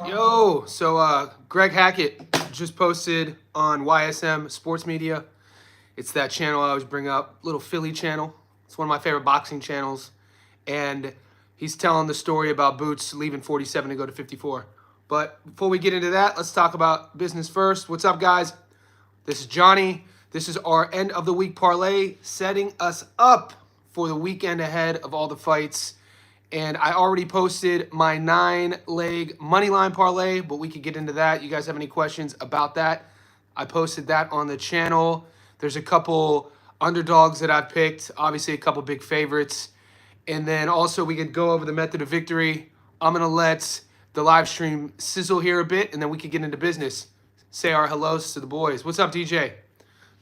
Yo, so Greg Hackett just posted on YSM Sports Media. It's that channel I always bring up, little Philly channel. It's one of my favorite boxing channels. And he's telling the story about Boots leaving 47 to go to 54. But before we get into that, let's talk about business first. What's up, guys? This is Johnny. This is our end of the week parlay, setting us up for the weekend ahead of all the fights. And I already posted my 9-leg moneyline parlay, but we could get into that. You guys have any questions about that? I posted that on the channel. There's a couple underdogs that I've picked, obviously a couple big favorites. And then also we could go over the method of victory. I'm going to let the live stream sizzle here a bit, and then we could get into business. Say our hellos to the boys. What's up, DJ?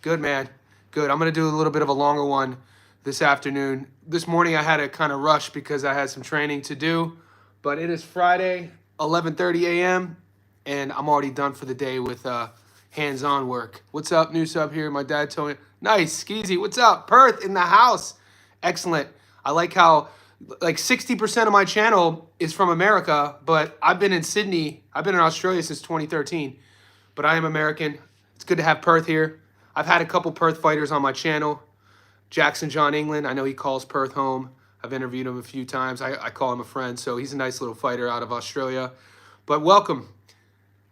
Good, man. Good. I'm going to do a little bit of a longer one this afternoon. This morning I had to kind of rush because I had some training to do, but it is Friday, 11:30 a.m., and I'm already done for the day with hands-on work. What's up, new sub here? My dad told me. Nice, Skeezy. What's up? Perth in the house. Excellent. I like how like 60% of my channel is from America, but I've been in Sydney. I've been in Australia since 2013, but I am American. It's good to have Perth here. I've had a couple Perth fighters on my channel. Jackson John England, I know he calls Perth home. I've interviewed him a few times. I call him a friend, so he's a nice little fighter out of Australia. But welcome.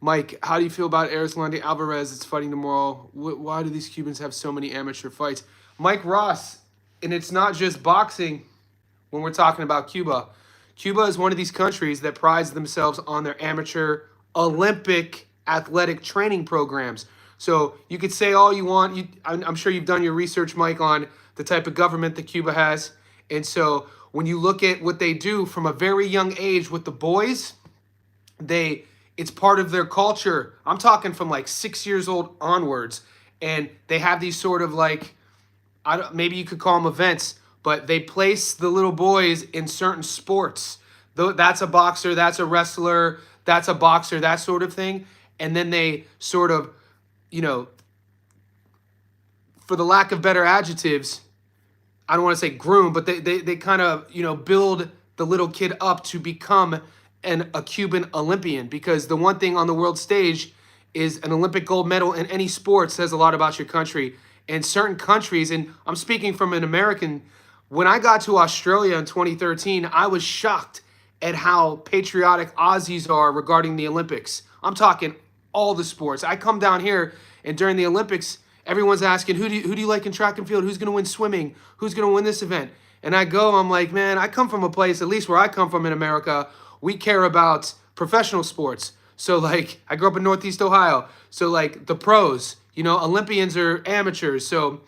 Mike, how do you feel about Erislandy Alvarez that's fighting tomorrow? Why do these Cubans have so many amateur fights? Mike Ross, and it's not just boxing when we're talking about Cuba. Cuba is one of these countries that prides themselves on their amateur Olympic athletic training programs. So you could say all you want. I'm sure you've done your research, Mike, on the type of government that Cuba has. And so when you look at what they do from a very young age with the boys, it's part of their culture. I'm talking from like 6 years old onwards. And they have these sort of like, maybe you could call them events, but they place the little boys in certain sports. That's a boxer, that's a wrestler, that's a boxer, that sort of thing. And then they sort of, you know, for the lack of better adjectives, I don't want to say groom, but they kind of, you know, build the little kid up to become a Cuban Olympian. Because the one thing on the world stage is an Olympic gold medal in any sport says a lot about your country. And certain countries, and I'm speaking from an American, when I got to Australia in 2013, I was shocked at how patriotic Aussies are regarding the Olympics. I'm talking all the sports. I come down here, and during the Olympics, everyone's asking, who do you like in track and field? Who's going to win swimming? Who's going to win this event? And I'm like, man, I come from a place, at least where I come from in America, we care about professional sports. So, like, I grew up in Northeast Ohio. So, like, the pros, you know, Olympians are amateurs. So,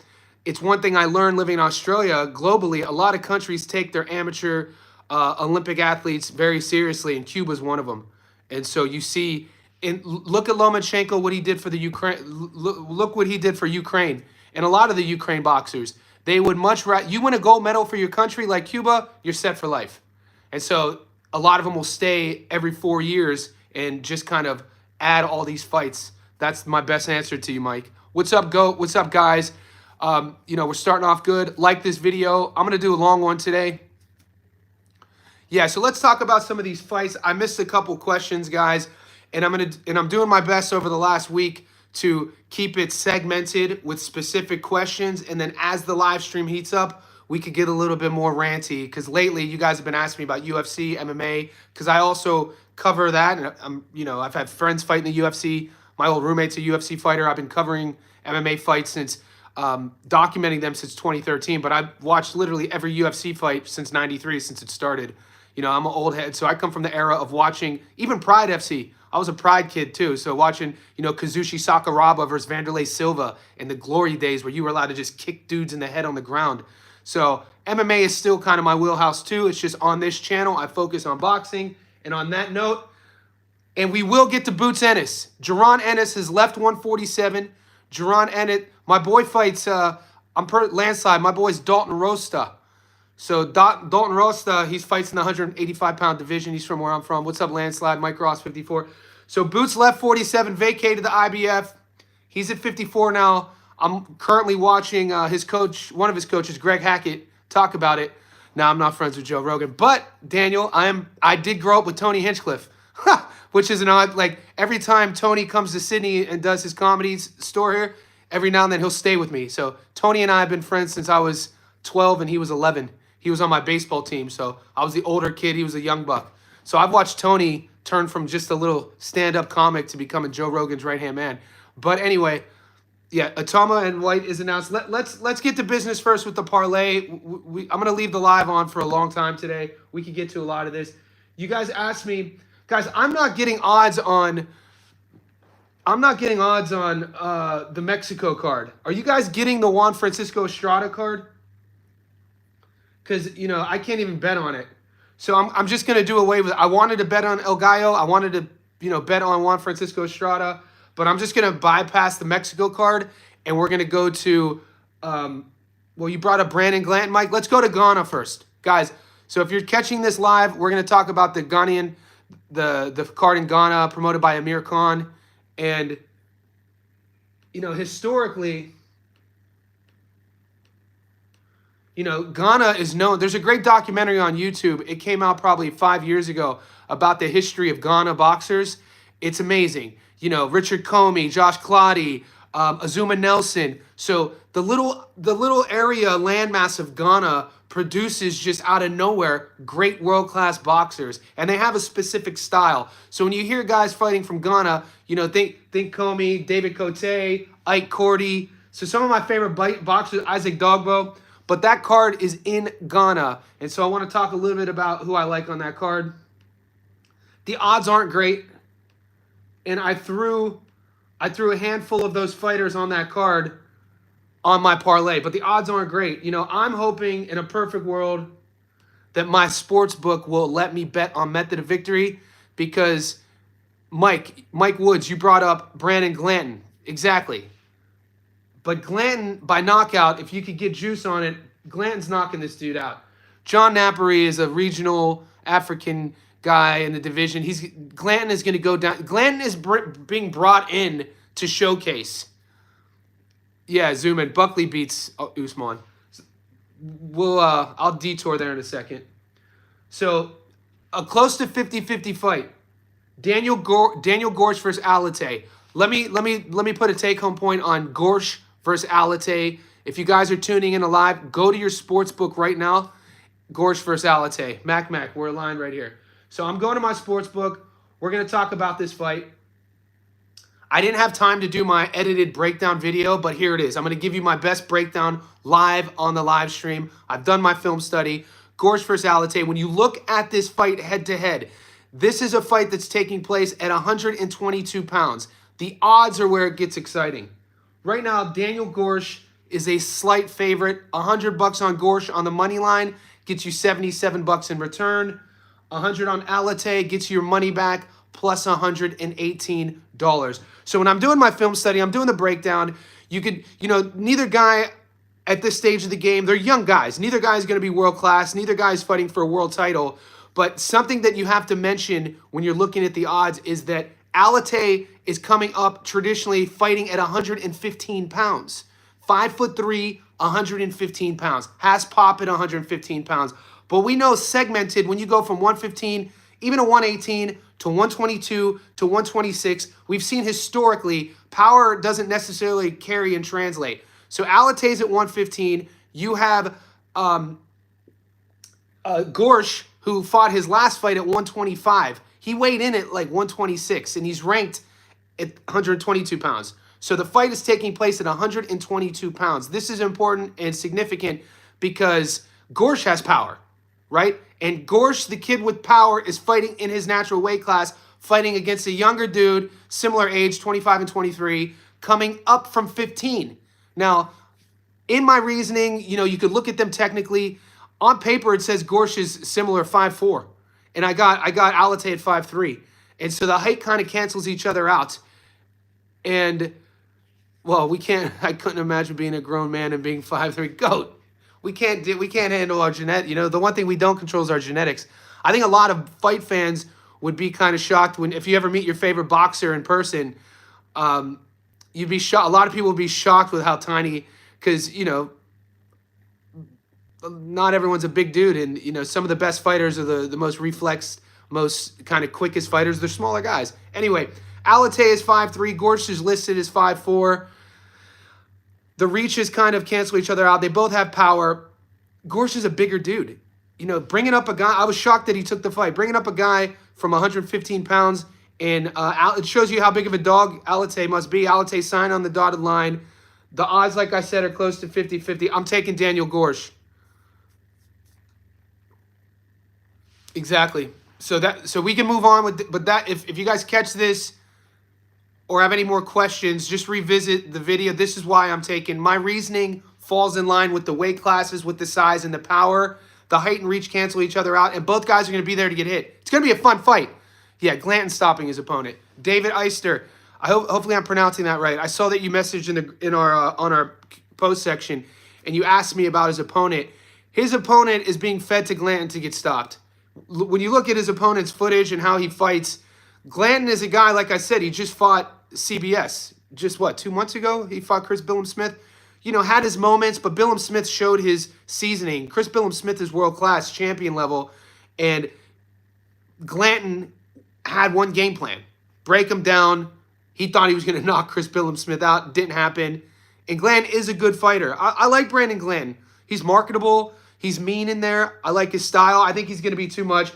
it's one thing I learned living in Australia. Globally, a lot of countries take their amateur Olympic athletes very seriously, and Cuba's one of them. And so you see, look at Lomachenko, what he did for the Ukraine. Look what he did for Ukraine, and a lot of the Ukraine boxers. They would much rather you win a gold medal for your country like Cuba, you're set for life. And so a lot of them will stay every 4 years and just kind of add all these fights. That's my best answer to you, Mike. What's up, GOAT? What's up, guys? You know, we're starting off good. Like this video. I'm gonna do a long one today. Yeah, so let's talk about some of these fights. I missed a couple questions, guys, and I'm doing my best over the last week to keep it segmented with specific questions, and then as the live stream heats up, we could get a little bit more ranty, because lately you guys have been asking me about UFC, MMA, because I also cover that, and I've had friends fight in the UFC. My old roommate's a UFC fighter. I've been covering MMA fights since documenting them since 2013, but I've watched literally every UFC fight since '93, since it started. You know, I'm an old head, so I come from the era of watching even Pride FC. I was a Pride kid too, so watching, you know, Kazushi Sakuraba versus Vanderlei Silva in the glory days where you were allowed to just kick dudes in the head on the ground. So MMA is still kind of my wheelhouse too. It's just on this channel, I focus on boxing. And on that note, and we will get to Boots Ennis. Jaron Ennis has left 147. Jaron Ennis, my boy fights, landslide, my boy's Dalton Rosta. So Dalton Rosta, he fights in the 185-pound division. He's from where I'm from. What's up, landslide? Mike Ross, 54. So Boots left 47, vacated the IBF. He's at 54 now. I'm currently watching his coach, one of his coaches, Greg Hackett, talk about it. Now, I'm not friends with Joe Rogan, but Daniel, I did grow up with Tony Hinchcliffe. which is an odd, like, every time Tony comes to Sydney and does his comedy store here, every now and then he'll stay with me. So Tony and I have been friends since I was 12 and he was 11. He was on my baseball team, so I was the older kid. He was a young buck. So I've watched Tony turn from just a little stand-up comic to becoming Joe Rogan's right-hand man. But anyway, yeah, Atama and White is announced. Let's get to business first with the parlay. I'm going to leave the live on for a long time today. We could get to a lot of this. You guys asked me, guys, I'm not getting odds on the Mexico card. Are you guys getting the Juan Francisco Estrada card? Because, you know, I can't even bet on it. So I'm just going to do away with it. I wanted to bet on El Gallo. I wanted to, you know, bet on Juan Francisco Estrada. But I'm just going to bypass the Mexico card. And we're going to go to, well, you brought up Brandon Glanton, Mike. Let's go to Ghana first. Guys, so if you're catching this live, we're going to talk about the Ghanaian, the card in Ghana promoted by Amir Khan. And, you know, historically, you know, Ghana is known. There's a great documentary on YouTube. It came out probably 5 years ago about the history of Ghana boxers. It's amazing. You know, Richard Comey, Josh Cloddy, Azuma Nelson. So the little area landmass of Ghana produces just out of nowhere great world-class boxers, and they have a specific style. So when you hear guys fighting from Ghana, you know, think Comey, David Cote, Ike Cordy. So some of my favorite boxers, Isaac Dogbo. But that card is in Ghana. And so I want to talk a little bit about who I like on that card. The odds aren't great. And I threw a handful of those fighters on that card on my parlay. But the odds aren't great. You know, I'm hoping in a perfect world that my sports book will let me bet on method of victory. Because Mike Woods, you brought up Brandon Glanton. Exactly. But Glanton, by knockout, if you could get juice on it, Glanton's knocking this dude out. John Napari is a regional African guy in the division. Glanton is going to go down. Glanton is being brought in to showcase. Yeah, zoom in. Buckley beats Usman. I'll detour there in a second. So, a close to 50-50 fight. Daniel Gorsch versus Alate. Let me put a take-home point on Gorsch versus Alate. If you guys are tuning in live, go to your sports book right now. Gorsch versus Alate. Mac, we're aligned right here. So I'm going to my sports book. We're going to talk about this fight. I didn't have time to do my edited breakdown video, but here it is. I'm going to give you my best breakdown live on the live stream. I've done my film study. Gorsch versus Alate. When you look at this fight head-to-head, this is a fight that's taking place at 122 pounds. The odds are where it gets exciting. Right now, Daniel Gorsch is a slight favorite. $100 on Gorsch on the money line gets you $77 in return. 100 on Alate gets you your money back plus $118. So when I'm doing my film study, I'm doing the breakdown. You could, you know, neither guy at this stage of the game, they're young guys. Neither guy is going to be world class. Neither guy is fighting for a world title. But something that you have to mention when you're looking at the odds is that Alate is coming up traditionally fighting at 115 pounds. 5'3", 115 pounds. Has pop at 115 pounds. But we know segmented, when you go from 115, even to 118, to 122, to 126, we've seen historically, power doesn't necessarily carry and translate. So Alate's at 115. You have Gorsch, who fought his last fight at 125. He weighed in at like 126, and he's ranked at 122 pounds. So the fight is taking place at 122 pounds. This is important and significant because Gorsch has power, right? And Gorsch, the kid with power, is fighting in his natural weight class, fighting against a younger dude, similar age, 25 and 23, coming up from 15. Now, in my reasoning, you know, you could look at them technically. On paper, it says Gorsch is similar 5'4". And I got Alate at 5'3". And so the height kind of cancels each other out. And, well, I couldn't imagine being a grown man and being 5'3". Goat. We can't handle our genetic. You know, the one thing we don't control is our genetics. I think a lot of fight fans would be kind of shocked if you ever meet your favorite boxer in person. You'd be shocked. A lot of people would be shocked with how tiny, because, you know, not everyone's a big dude, and, you know, some of the best fighters are the most reflex most kind of quickest fighters. They're smaller guys. Anyway, Alate is 5'3". Gorsch is listed as 5'4". The reaches kind of cancel each other out. They both have power. Gorsch is a bigger dude. You know, bringing up a guy, I was shocked that he took the fight. Bringing up a guy from 115 pounds, and it shows you how big of a dog Alate must be. Alate signed on the dotted line. The odds, like I said, are close to 50-50. I'm taking Daniel Gorsch. Exactly. So we can move on with, but that if you guys catch this or have any more questions, just revisit the video. This is why I'm taking my reasoning falls in line with the weight classes, with the size and the power. The height and reach cancel each other out, and both guys are going to be there to get hit. It's going to be a fun fight. Yeah, Glanton stopping his opponent. David Eister. Hopefully I'm pronouncing that right. I saw that you messaged in our on our post section, and you asked me about his opponent. His opponent is being fed to Glanton to get stopped. When you look at his opponent's footage and how he fights, Glanton is a guy, like I said, he just fought CBS. Just what, 2 months ago? He fought Chris Billum-Smith. You know, had his moments, but Billum-Smith showed his seasoning. Chris Billum-Smith is world-class, champion level, and Glanton had one game plan. Break him down. He thought he was going to knock Chris Billum-Smith out. Didn't happen. And Glanton is a good fighter. I like Brandon Glanton. He's marketable. He's mean in there. I like his style. I think he's going to be too much.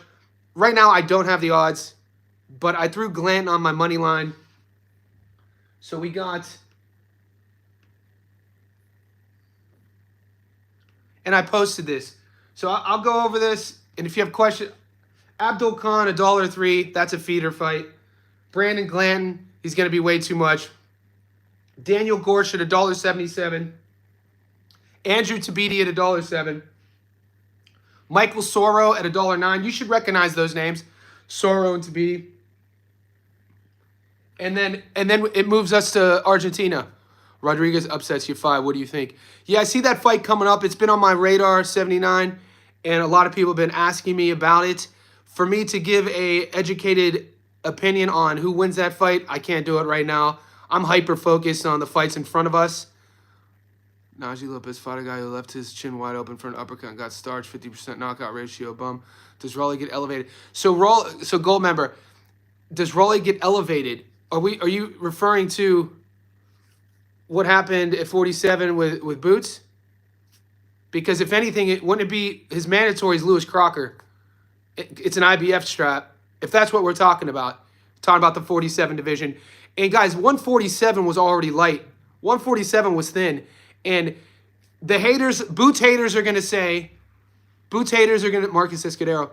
Right now, I don't have the odds, but I threw Glanton on my money line. So we got... And I posted this. So I'll go over this. And if you have questions, Abdul Khan, $1.03. That's a feeder fight. Brandon Glanton, he's going to be way too much. Daniel Gorsch at $1.77. Andrew Tabiti at $1.07. Michael Soro at $1.09. You should recognize those names. Soro and Tabiti. And then it moves us to Argentina. Rodriguez upsets you 5. What do you think? Yeah, I see that fight coming up. It's been on my radar, 79, and a lot of people have been asking me about it. For me to give a educated opinion on who wins that fight, I can't do it right now. I'm hyper-focused on the fights in front of us. Najee Lopez fought a guy who left his chin wide open for an uppercut and got starched, 50% knockout ratio, bum. Does Raleigh get elevated? So Gold member, does Raleigh get elevated? Are you referring to what happened at 47 with Boots? Because if anything, wouldn't it be his mandatory is Lewis Crocker? It's an IBF strap. If that's what we're talking about the 47 division. And guys, 147 was already light. 147 was thin. And the haters, Boots haters are going to say, Marcus Escudero,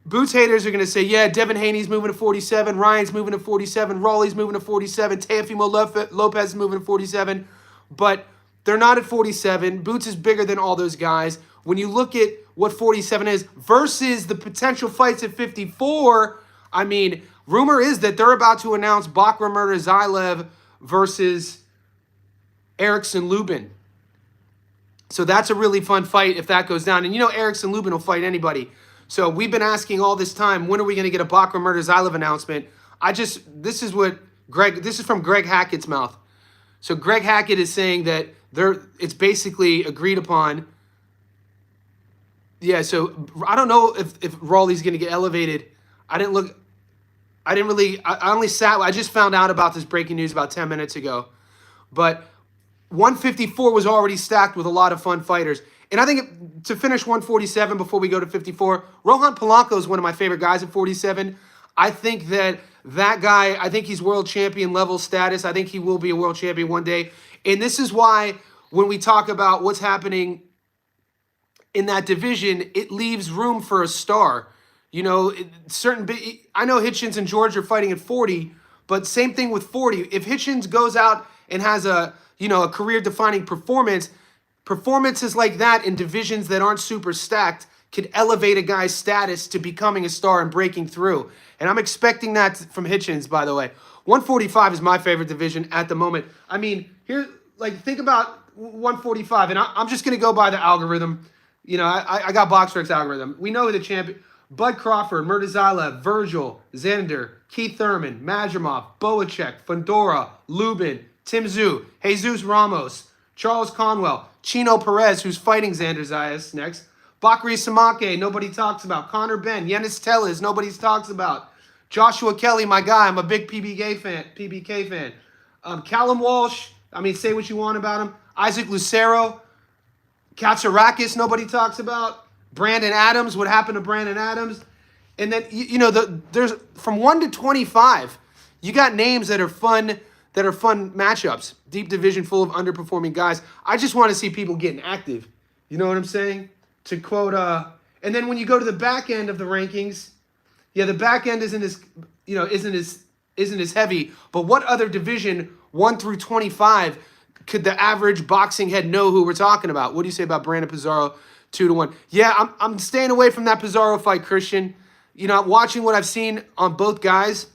Boots haters are going to say, yeah, Devin Haney's moving to 47, Ryan's moving to 47, Raleigh's moving to 47, Teofimo Lopez is moving to 47, but they're not at 47. Boots is bigger than all those guys. When you look at what 47 is versus the potential fights at 54, I mean, rumor is that they're about to announce Bakra Murtazaev versus Erickson Lubin. So that's a really fun fight if that goes down. And you know Erickson Lubin will fight anybody. So we've been asking all this time, when are we going to get a Bakra Murtazaev announcement? This is from Greg Hackett's mouth. So Greg Hackett is saying that it's basically agreed upon. Yeah, so I don't know if Raleigh's going to get elevated. I just found out about this breaking news about 10 minutes ago. But 154 was already stacked with a lot of fun fighters. And I think to finish 147 before we go to 54, Rohan Polanco is one of my favorite guys at 47. I think that guy, I think he's world champion level status. I think he will be a world champion one day. And this is why when we talk about what's happening in that division, it leaves room for a star. You know, I know Hitchens and George are fighting at 40, but same thing with 40. If Hitchens goes out and has a career-defining performance, performances like that in divisions that aren't super stacked could elevate a guy's status to becoming a star and breaking through. And I'm expecting that from Hitchens, by the way. 145 is my favorite division at the moment. I mean, think about 145, and I'm just going to go by the algorithm. You know, I got BoxRec's algorithm. We know who the champion. Bud Crawford, Murtazaev, Virgil, Xander, Keith Thurman, Majumov, Boacek, Fundora, Lubin, Tim Tszyu, Jesus Ramos, Charles Conwell, Chino Perez, who's fighting Xander Zayas next, Bakary Samake, nobody talks about. Connor Ben, Yenis Tellez, nobody talks about. Joshua Kelly, my guy, I'm a big PBK fan. Callum Walsh, I mean, say what you want about him. Isaac Lucero, Katsarakis, nobody talks about. Brandon Adams, what happened to Brandon Adams? And then, there's from 1 to 25, you got names that are fun matchups. Deep division full of underperforming guys. I just want to see people getting active. You know what I'm saying? To quote, and then when you go to the back end of the rankings, yeah, the back end isn't as heavy. But what other division 1 through 25 could the average boxing head know who we're talking about? What do you say about Brandon Pizarro 2-1? Yeah, I'm staying away from that Pizarro fight, Christian. Watching what I've seen on both guys.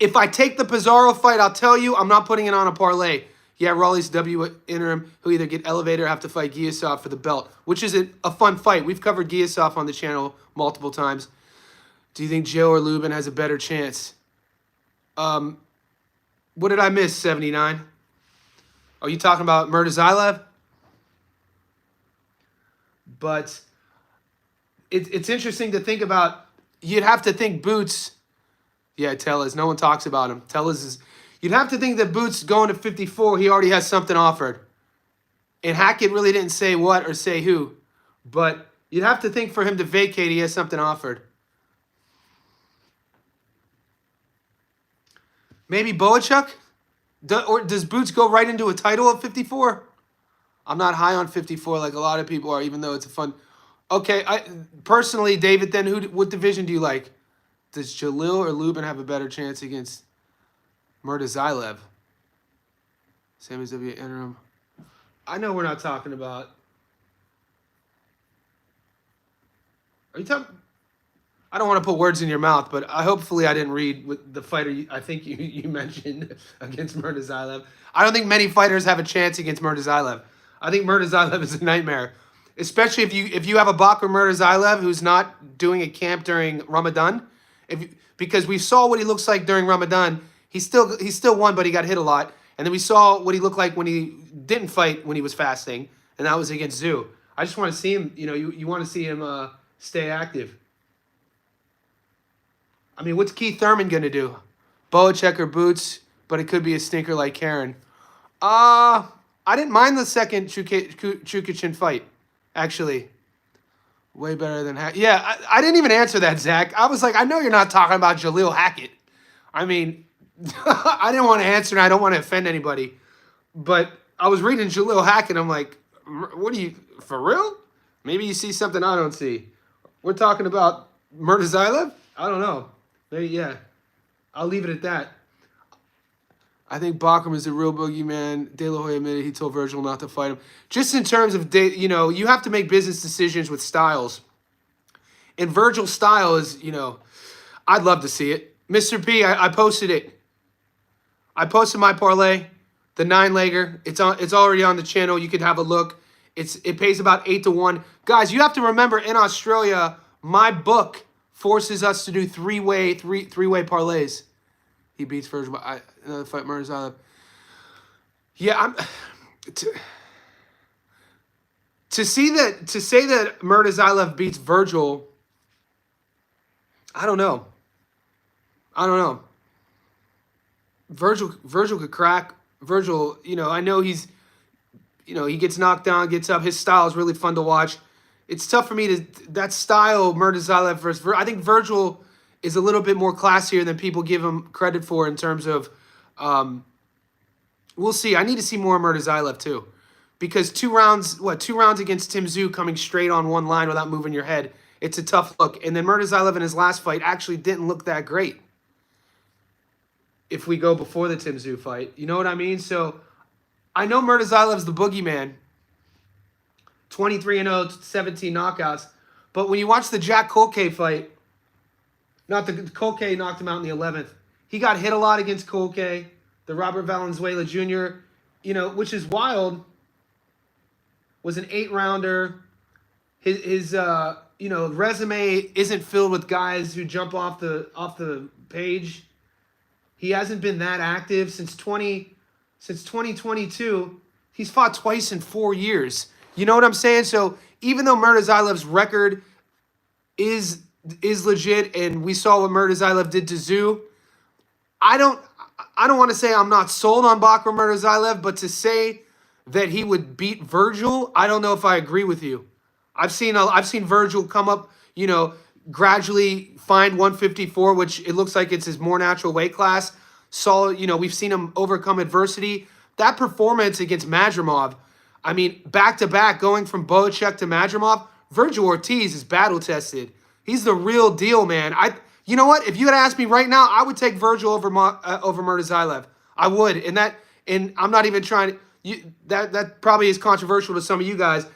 If I take the Pizarro fight, I'll tell you, I'm not putting it on a parlay. Yeah, Raleigh's W interim, who either get elevated or have to fight Giasov for the belt, which is a fun fight. We've covered Giasov on the channel multiple times. Do you think Joe or Lubin has a better chance? What did I miss, 79? Are you talking about Murtazaev? But it's interesting to think about. You'd have to think Boots. Yeah, Tellez. No one talks about him. Tellez is. You'd have to think that Boots going to 54, he already has something offered. And Hackett really didn't say what or say who. But you'd have to think for him to vacate, he has something offered. Maybe Boachuk? Or does Boots go right into a title of 54? I'm not high on 54 like a lot of people are, even though it's a fun... Okay, personally, David, then what division do you like? Does Jalil or Lubin have a better chance against Murtazaev? Sami Zayn interim. I know we're not talking about... Are you talking... I don't want to put words in your mouth, but hopefully I didn't read with the fighter I think you mentioned against Murtazaev. I don't think many fighters have a chance against Murtazaev. I think Murtazaev is a nightmare, especially if you have a Bakr Murtazaev who's not doing a camp during Ramadan. Because we saw what he looks like during Ramadan. He still won, but he got hit a lot. And then we saw what he looked like when he didn't fight when he was fasting, and that was against Zoo. I just want to see him. You want to see him stay active. I mean, what's Keith Thurman going to do? Boachek or Boots, but it could be a stinker like Karen. I didn't mind the second Chukichin fight, actually. Way better than Hackett. Yeah, I didn't even answer that, Zach. I was like, I know you're not talking about Jalil Hackett. I mean, I didn't want to answer, and I don't want to offend anybody. But I was reading Jalil Hackett, I'm like, what are you, for real? Maybe you see something I don't see. We're talking about Murtazaev? I don't know. Maybe, yeah. I'll leave it at that. I think Bachram is a real boogeyman. De La Hoya admitted he told Virgil not to fight him. Just in terms of, you have to make business decisions with styles. And Virgil's style is, I'd love to see it. Mr. P, I posted it. I posted my parlay, the 9-legger. It's already on the channel. You can have a look. It pays about 8-1. Guys, you have to remember, in Australia, my book forces us to do three-way parlays. He beats Virgil by another fight, Murtazaev. Yeah, to say that Murtazaev beats Virgil. I don't know. Virgil could crack. Virgil, I know he's, he gets knocked down, gets up. His style is really fun to watch. It's tough for me that style, Murtazaev versus I think Virgil is a little bit more classier than people give him credit for in terms of, we'll see. I need to see more Murtazaev too. Because 2 rounds against Tim Tszyu coming straight on one line without moving your head, it's a tough look. And then Murtazaev in his last fight actually didn't look that great. If we go before the Tim Tszyu fight. You know what I mean? So, I know Murtazaev's the boogeyman. 23-0, 17 knockouts. But when you watch the Jack Colque fight, Colque knocked him out in the 11th. He got hit a lot against Colque, the Robert Valenzuela Jr., which is wild. Was an 8-rounder. His resume isn't filled with guys who jump off the page. He hasn't been that active since 2022. He's fought twice in 4 years. You know what I'm saying? So even though Murtazalev's record is legit, and we saw what Murtazalev did to Zoo, I don't want to say I'm not sold on Bakram Murtazalev, but to say that he would beat Virgil, I don't know if I agree with you. I've seen Virgil come up, gradually find 154, which it looks like it's his more natural weight class. Solid, we've seen him overcome adversity. That performance against Madrimov, I mean, back to back, going from Boacek to Madrimov, Virgil Ortiz is battle tested. He's the real deal, man. You know what? If you had asked me right now, I would take Virgil over Murtazalev. I would, and I'm not even trying to. That probably is controversial to some of you guys,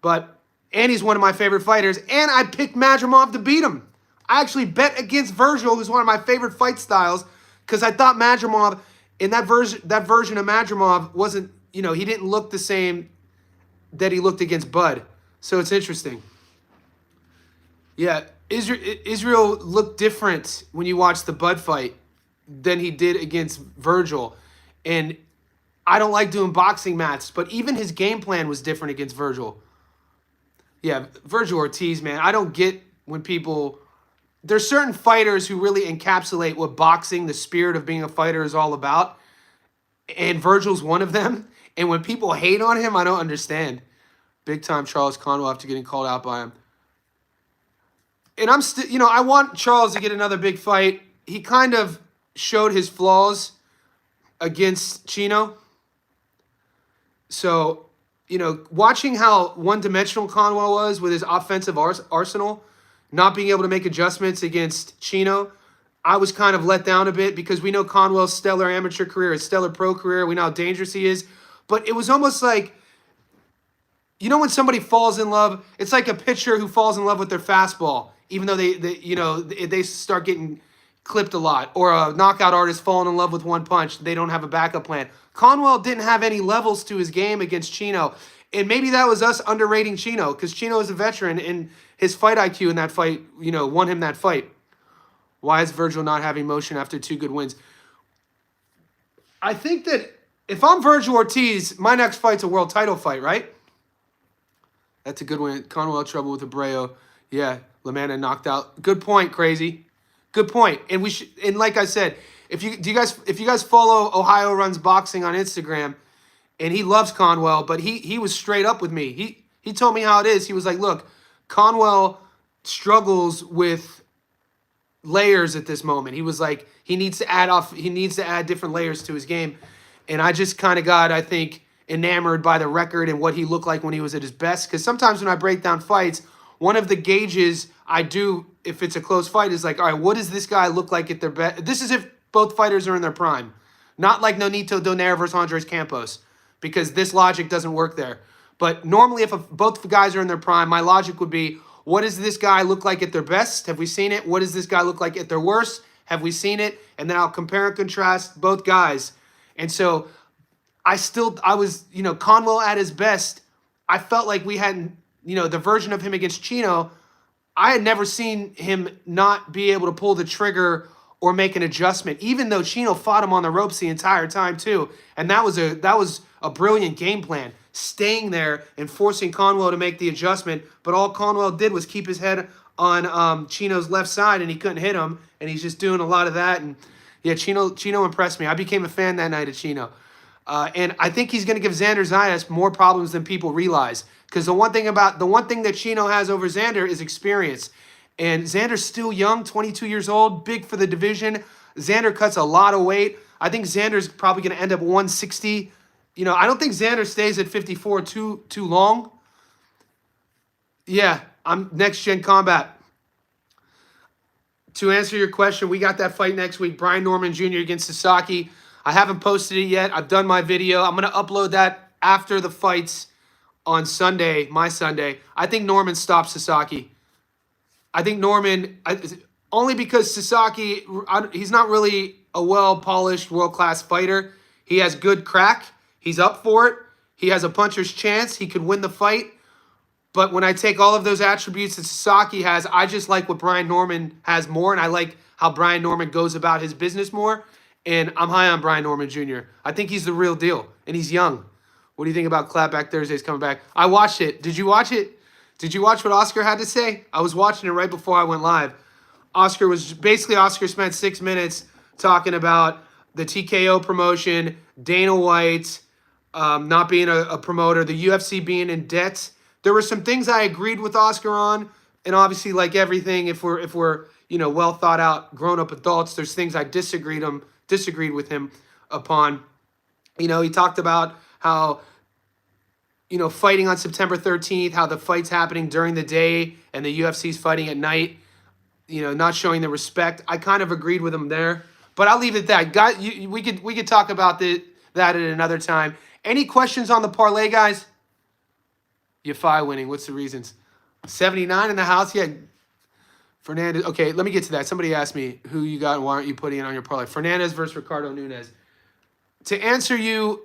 but Andy's one of my favorite fighters, and I picked Madrimov to beat him. I actually bet against Virgil, who's one of my favorite fight styles, because I thought Madrimov in that version of Madrimov wasn't, he didn't look the same that he looked against Bud. So it's interesting. Yeah, Israel looked different when you watch the Bud fight than he did against Virgil. And I don't like doing boxing matches, but even his game plan was different against Virgil. Yeah, Virgil Ortiz, man. I don't get when people... There's certain fighters who really encapsulate what boxing, the spirit of being a fighter, is all about. And Virgil's one of them. And when people hate on him, I don't understand. Big time Charles Conwell after getting called out by him. And I'm still, I want Charles to get another big fight. He kind of showed his flaws against Chino. So, watching how one-dimensional Conwell was with his offensive arsenal, not being able to make adjustments against Chino, I was kind of let down a bit because we know Conwell's stellar amateur career, his stellar pro career. We know how dangerous he is. But it was almost like, when somebody falls in love, it's like a pitcher who falls in love with their fastball, even though they start getting clipped a lot, or a knockout artist falling in love with one punch. They don't have a backup plan. Conwell didn't have any levels to his game against Chino. And maybe that was us underrating Chino, because Chino is a veteran, and his fight IQ in that fight, won him that fight. Why is Virgil not having motion after 2 good wins? I think that if I'm Virgil Ortiz, my next fight's a world title fight, right? That's a good win. Conwell trouble with Abreu. Yeah, LaManna knocked out. Good point, Crazy. Good point. And and like I said, if you guys follow Ohio Runs Boxing on Instagram, and he loves Conwell, but he was straight up with me. He told me how it is. He was like, look, Conwell struggles with layers at this moment. He was like, he needs to add different layers to his game. And I just kind of got, I think, enamored by the record and what he looked like when he was at his best. Because sometimes when I break down fights, one of the gauges I do, if it's a close fight, is like, all right, what does this guy look like at their best? This is if both fighters are in their prime. Not like Nonito Donaire versus Andres Campos, because this logic doesn't work there. But normally if both guys are in their prime, my logic would be, what does this guy look like at their best? Have we seen it? What does this guy look like at their worst? Have we seen it? And then I'll compare and contrast both guys. And so I was, Conwell at his best. I felt like we hadn't, the version of him against Chino, I had never seen him not be able to pull the trigger or make an adjustment, even though Chino fought him on the ropes the entire time too. And that was a brilliant game plan, staying there and forcing Conwell to make the adjustment. But all Conwell did was keep his head on Chino's left side, and he couldn't hit him. And he's just doing a lot of that. And yeah, Chino impressed me. I became a fan that night of Chino. And I think he's going to give Xander Zayas more problems than people realize. Because the one thing that Chino has over Xander is experience. And Xander's still young, 22 years old, big for the division. Xander cuts a lot of weight. I think Xander's probably going to end up 160. I don't think Xander stays at 54 too long. Yeah, I'm Next Gen Combat. To answer your question, we got that fight next week, Brian Norman Jr. against Sasaki. I haven't posted it yet. I've done my video. I'm going to upload that after the fights on Sunday, my Sunday. I think Norman stops Sasaki. I think Norman, only because Sasaki, he's not really a well-polished, world-class fighter. He has good crack. He's up for it. He has a puncher's chance. He could win the fight. But when I take all of those attributes that Sasaki has, I just like what Brian Norman has more, and I like how Brian Norman goes about his business more. And I'm high on Brian Norman Jr. I think he's the real deal, and he's young. What do you think about Clapback Thursdays coming back? I watched it. Did you watch it? Did you watch what Oscar had to say? I was watching it right before I went live. Oscar spent 6 minutes talking about the TKO promotion, Dana White not being a promoter, the UFC being in debt. There were some things I agreed with Oscar on, and obviously, like everything, if we're well thought out grown up adults, there's things I disagreed with him upon. He talked about how fighting on September 13th, how the fight's happening during the day and the UFC's fighting at night. Not showing the respect. I kind of agreed with him there, but I'll leave it at that. Guys, we could talk about that at another time. Any questions on the parlay, guys? Yafai winning. What's the reasons? 79 in the house. Yeah. Fernandez. Okay, let me get to that. Somebody asked me who you got and why aren't you putting it on your parlay? Fernandez versus Ricardo Nunes. To answer you,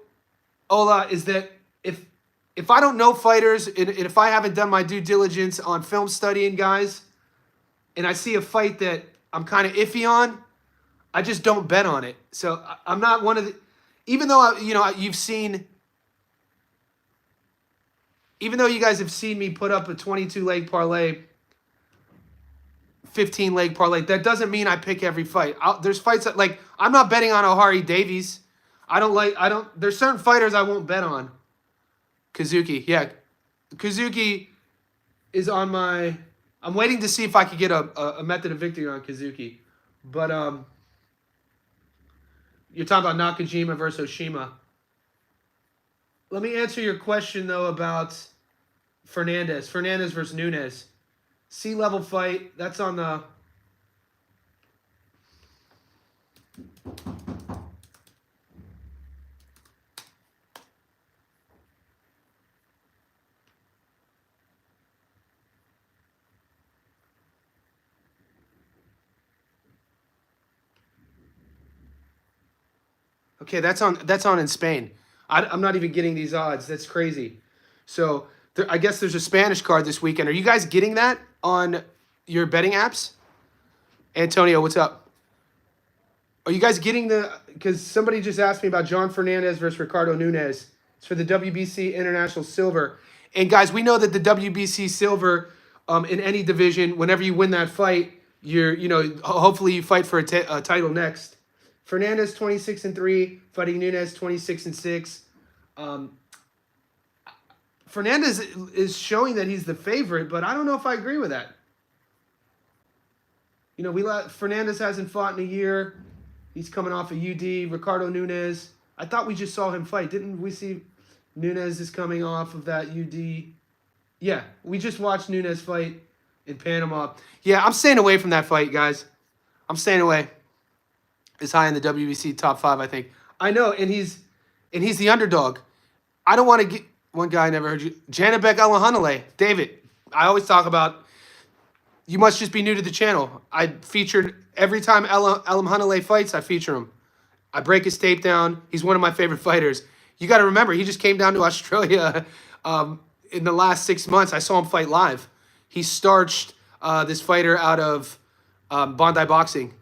Ola, is that if I don't know fighters and if I haven't done my due diligence on film studying, guys, and I see a fight that I'm kind of iffy on, I just don't bet on it. So I'm not one of the, even though you guys have seen me put up a 22-leg parlay, 15-leg parlay, that doesn't mean I pick every fight. There's fights that, like, I'm not betting on Ohari Davies. There's certain fighters I won't bet on. Kazuki, yeah. Kazuki is on my, I'm waiting to see if I could get a method of victory on Kazuki. But you're talking about Nakajima versus Oshima. Let me answer your question, though, about Fernandez. Fernandez versus Nunes. C-level fight. That's on the... Okay, that's on in Spain. I'm not even getting these odds. That's crazy. So I guess there's a Spanish card this weekend. Are you guys getting that on your betting apps? Antonio, what's up? Are you guys getting because somebody just asked me about John Fernandez versus Ricardo Nunes. It's for the WBC International Silver. And guys, we know that the WBC Silver in any division, whenever you win that fight, hopefully you fight for a title next. Fernandez 26-3, fighting Nunes 26-6. Fernandez is showing that he's the favorite, but I don't know if I agree with that. Fernandez hasn't fought in a year. He's coming off a UD. Ricardo Nunes, I thought we just saw him fight. Didn't we see Nunes is coming off of that UD? Yeah, we just watched Nunes fight in Panama. Yeah, I'm staying away from that fight, guys. I'm staying away. Is high in the WBC top 5, I think. I know, and he's the underdog. I don't want to get one guy I never heard you. Janabek Alahanale. David, I always talk about, you must just be new to the channel. I featured every time Alahanale fights, I feature him. I break his tape down. He's one of my favorite fighters. You got to remember, he just came down to Australia in the last 6 months. I saw him fight live. He starched this fighter out of Bondi Boxing.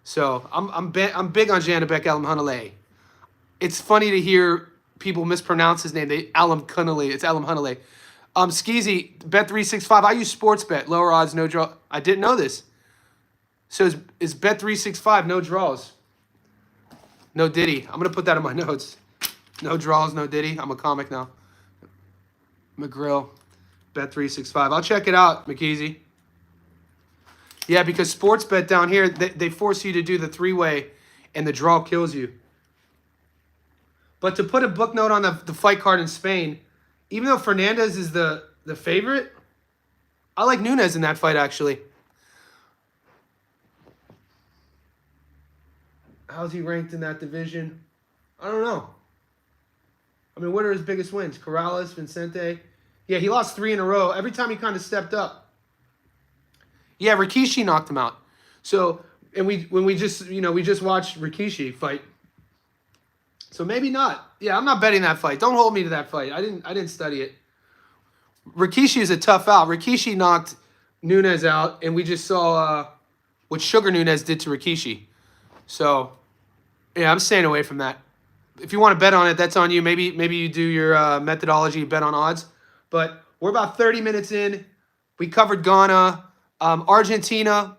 So I'm big on Janabek Alamhanale. It's funny to hear people mispronounce his name. Alamhanale. It's Alamhanale. Skeezy, Bet365. I use Sportsbet. Lower odds, no draw. I didn't know this. So is Bet365 no draws? No Diddy. I'm going to put that in my notes. No draws, no Diddy. I'm a comic now. McGrill, Bet365. I'll check it out, McKeezy. Yeah, because Sportsbet down here, they force you to do the 3-way, and the draw kills you. But to put a book note on the fight card in Spain, even though Fernandez is the favorite, I like Nunes in that fight, actually. How's he ranked in that division? I don't know. I mean, what are his biggest wins? Corrales, Vicente? Yeah, he lost 3 in a row. Every time he kind of stepped up. Yeah, Rikishi knocked him out. So, and we just watched Rikishi fight. So maybe not. Yeah, I'm not betting that fight. Don't hold me to that fight. I didn't study it. Rikishi is a tough out. Rikishi knocked Nunes out, and we just saw what Sugar Nunes did to Rikishi. So, yeah, I'm staying away from that. If you want to bet on it, that's on you. Maybe you do your methodology, bet on odds. But we're about 30 minutes in. We covered Ghana. Argentina.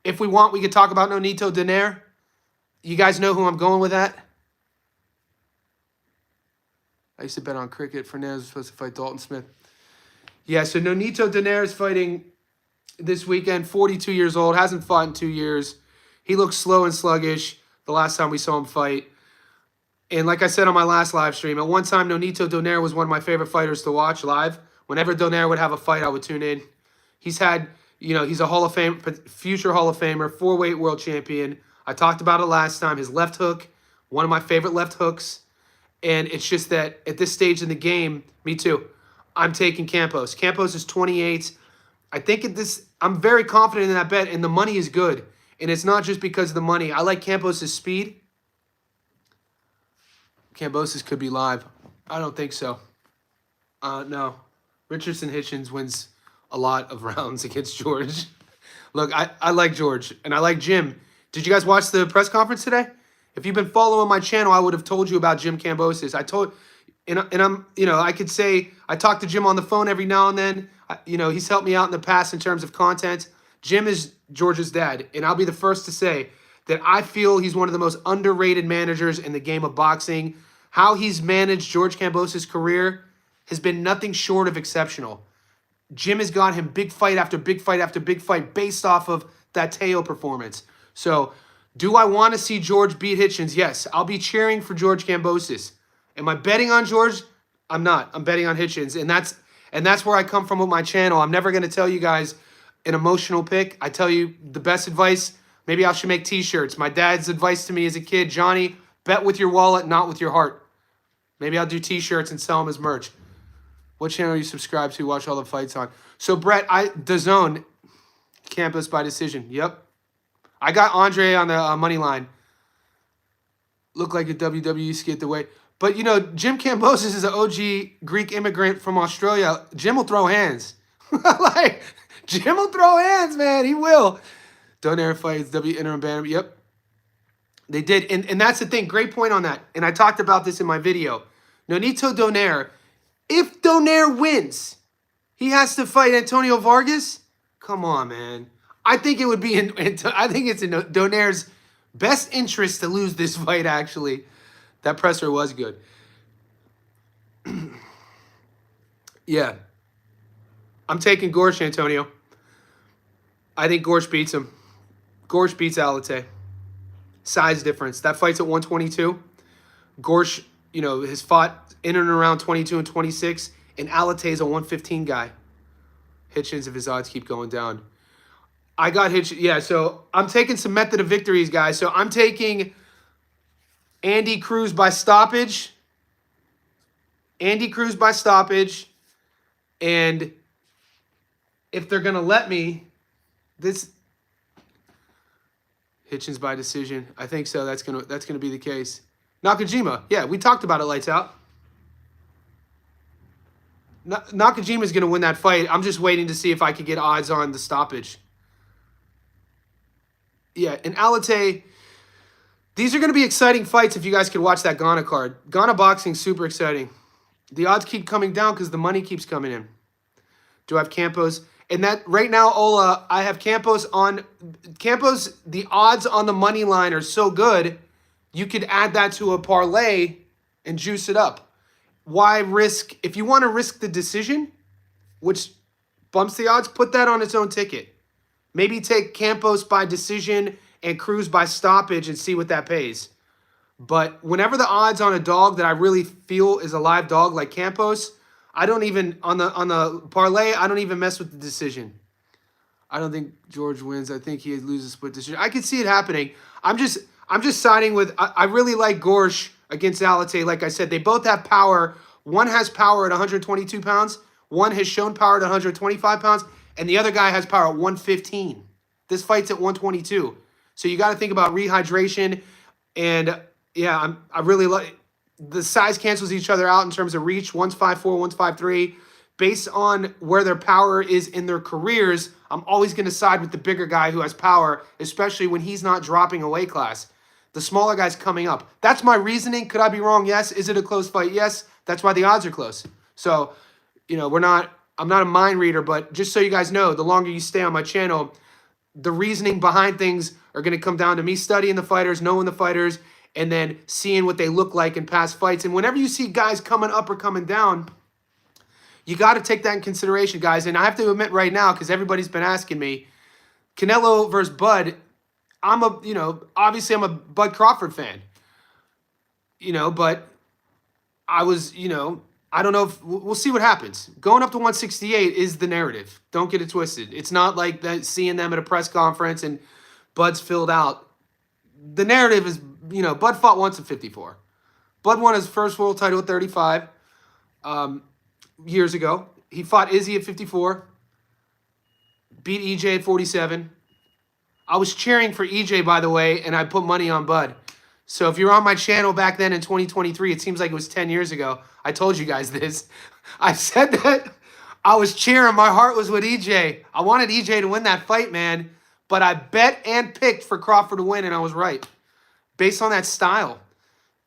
If we want, we could talk about Nonito Donaire. You guys know who I'm going with that? I used to bet on cricket. Fernandez was supposed to fight Dalton Smith. Yeah, so Nonito Donaire is fighting this weekend, 42 years old, hasn't fought in 2 years. He looks slow and sluggish the last time we saw him fight. And like I said on my last live stream, at one time, Nonito Donaire was one of my favorite fighters to watch live. Whenever Donaire would have a fight, I would tune in. He's had, he's a Hall of Fame, future Hall of Famer, 4-weight world champion. I talked about it last time. His left hook, one of my favorite left hooks. And it's just that at this stage in the game, me too, I'm taking Campos. Campos is 28. I think I'm very confident in that bet, and the money is good. And it's not just because of the money. I like Campos's speed. Cambosus could be live. I don't think so. No. Richardson Hitchens wins a lot of rounds against George. Look, I like George, and I like Jim. Did you guys watch the press conference today? If you've been following my channel, I would have told you about Jim Cambosus. I could say I talk to Jim on the phone every now and then. He's helped me out in the past in terms of content. Jim is George's dad, and I'll be the first to say that I feel he's one of the most underrated managers in the game of boxing. How he's managed George Cambosus' career has been nothing short of exceptional. Jim has got him big fight after big fight after big fight based off of that Teo performance. So, do I want to see George beat Hitchens? Yes. I'll be cheering for George Cambosus. Am I betting on George? I'm not. I'm betting on Hitchens. And that's where I come from with my channel. I'm never going to tell you guys an emotional pick. I tell you the best advice. Maybe I should make t-shirts. My dad's advice to me as a kid, Johnny, bet with your wallet, not with your heart. Maybe I'll do t-shirts and sell them as merch. What channel are you subscribed to? Watch all the fights on. So, Brett, DAZN, Campos by decision. Yep. I got Andre on the money line. Look like a WWE skit the way. But, Jim Cambosus is an OG Greek immigrant from Australia. Jim will throw hands. Jim will throw hands, man. He will. Donaire fights W interim banner. Yep. They did. And that's the thing. Great point on that. And I talked about this in my video. Nonito Donaire, if Donaire wins, he has to fight Antonio Vargas? Come on, man. I think it would be I think it's in Donaire's best interest to lose this fight, actually. That presser was good. Yeah. I'm taking Gorsch, Antonio. I think Gorsch beats him. Gorsch beats Alate. Size difference. That fight's at 122. Gorsch, has fought in and around 22 and 26. And Alate is a 115 guy. Hitchens, if his odds keep going down. I got Hitchens. Yeah, so I'm taking some method of victories, guys. So I'm taking Andy Cruz by stoppage. Andy Cruz by stoppage. And if they're going to let me, this Hitchens by decision. I think so. That's gonna be the case. Nakajima. Yeah, we talked about it, lights out. Nakajima's going to win that fight. I'm just waiting to see if I could get odds on the stoppage. Yeah, and Alate, these are going to be exciting fights if you guys could watch that Ghana card. Ghana boxing, super exciting. The odds keep coming down because the money keeps coming in. Do I have Campos? And that right now, Ola, I have Campos on. Campos, the odds on the money line are so good, you could add that to a parlay and juice it up. Why risk? If you want to risk the decision, which bumps the odds, put that on its own ticket. Maybe take Campos by decision and Cruz by stoppage and see what that pays. But whenever the odds on a dog that I really feel is a live dog like Campos, I don't even, on the parlay, I don't even mess with the decision. I don't think George wins. I think he loses split decision. I could see it happening. I'm just siding with, I really like Gorsch against Alate. Like I said, they both have power. One has power at 122 pounds. One has shown power at 125 pounds. And the other guy has power at 115. This fight's at 122. So you got to think about rehydration. And yeah, I really like, the size cancels each other out in terms of reach. One's 5'4", one's 5'3". Based on where their power is in their careers, I'm always going to side with the bigger guy who has power, especially when he's not dropping a weight class. The smaller guy's coming up. That's my reasoning. Could I be wrong? Yes. Is it a close fight? Yes. That's why the odds are close. So, we're not I'm not a mind reader, but just so you guys know, the longer you stay on my channel, the reasoning behind things are going to come down to me studying the fighters, knowing the fighters, and then seeing what they look like in past fights. And whenever you see guys coming up or coming down, you got to take that in consideration, guys. And I have to admit right now, because everybody's been asking me, Canelo versus Bud, obviously I'm a Bud Crawford fan, but I was, I don't know if we'll see what happens. Going up to 168 is the narrative. Don't get it twisted. It's not like that seeing them at a press conference and Bud's filled out. The narrative is, Bud fought once at 54. Bud won his first world title at 35 years ago. He fought Izzy at 54, beat EJ at 47. I was cheering for EJ, by the way, and I put money on Bud. So if you're on my channel back then in 2023, it seems like it was 10 years ago. I told you guys this. I said that I was cheering. My heart was with EJ. I wanted EJ to win that fight, man. But I bet and picked for Crawford to win, and I was right. Based on that style.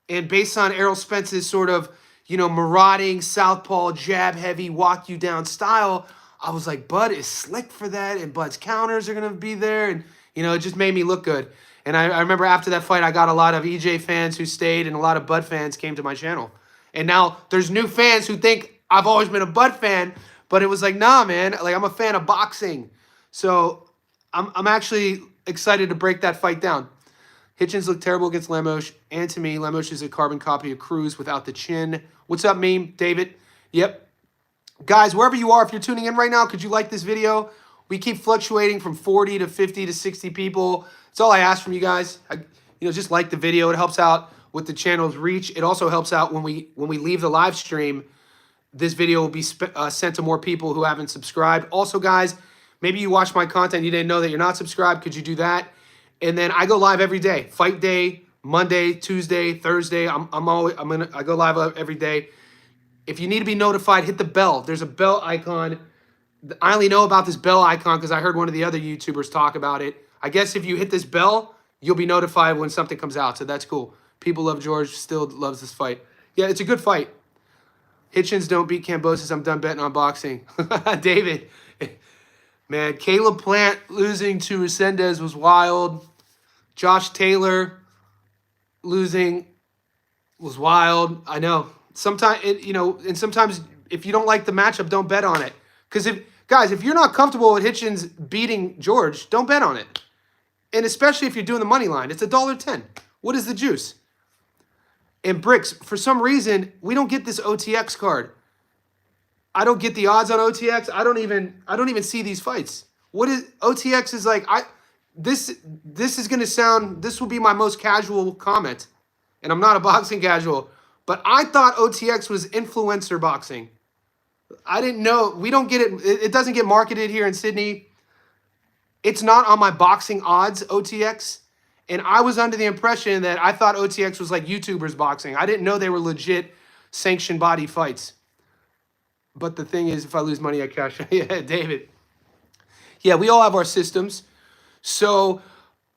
And based on Errol Spence's sort of, marauding, southpaw, jab-heavy, walk-you-down style, I was like, Bud is slick for that, and Bud's counters are going to be there. And, it just made me look good. And I remember after that fight, I got a lot of EJ fans who stayed, and a lot of Bud fans came to my channel. And now there's new fans who think I've always been a Bud fan, but it was like, nah, man. Like, I'm a fan of boxing. So I'm actually excited to break that fight down. Hitchens looked terrible against Lemos. And to me, Lemos is a carbon copy of Cruz without the chin. What's up, meme? David? Yep. Guys, wherever you are, if you're tuning in right now, could you like this video? We keep fluctuating from 40 to 50 to 60 people. That's all I ask from you guys. Just like the video. It helps out with the channel's reach. It also helps out when we leave the live stream. This video will be sent to more people who haven't subscribed. Also, guys, maybe you watch my content, you didn't know that you're not subscribed. Could you do that? And then I go live every day. Fight day, Monday, Tuesday, Thursday. I go live every day. If you need to be notified, hit the bell. There's a bell icon. I only know about this bell icon because I heard one of the other YouTubers talk about it. I guess if you hit this bell, you'll be notified when something comes out. So that's cool. People love George. Still loves this fight. Yeah, it's a good fight. Hitchens don't beat Cambosus. I'm done betting on boxing. David. Man, Caleb Plant losing to Resendez was wild. Josh Taylor losing was wild. I know. Sometimes, and sometimes if you don't like the matchup, don't bet on it. Because if you're not comfortable with Hitchens beating George, don't bet on it. And especially if you're doing the money line. It's $1.10. What is the juice? And Bricks, for some reason, we don't get this OTX card. I don't get the odds on OTX. I don't even see these fights. What is OTX is like this is gonna sound, this will be my most casual comment. And I'm not a boxing casual, but I thought OTX was influencer boxing. I didn't know. We don't get it. It doesn't get marketed here in Sydney. It's not on my boxing odds, OTX. And I was under the impression that I thought OTX was like YouTubers boxing. I didn't know they were legit sanctioned body fights. But the thing is, if I lose money, I cash. Yeah, David. Yeah, we all have our systems. So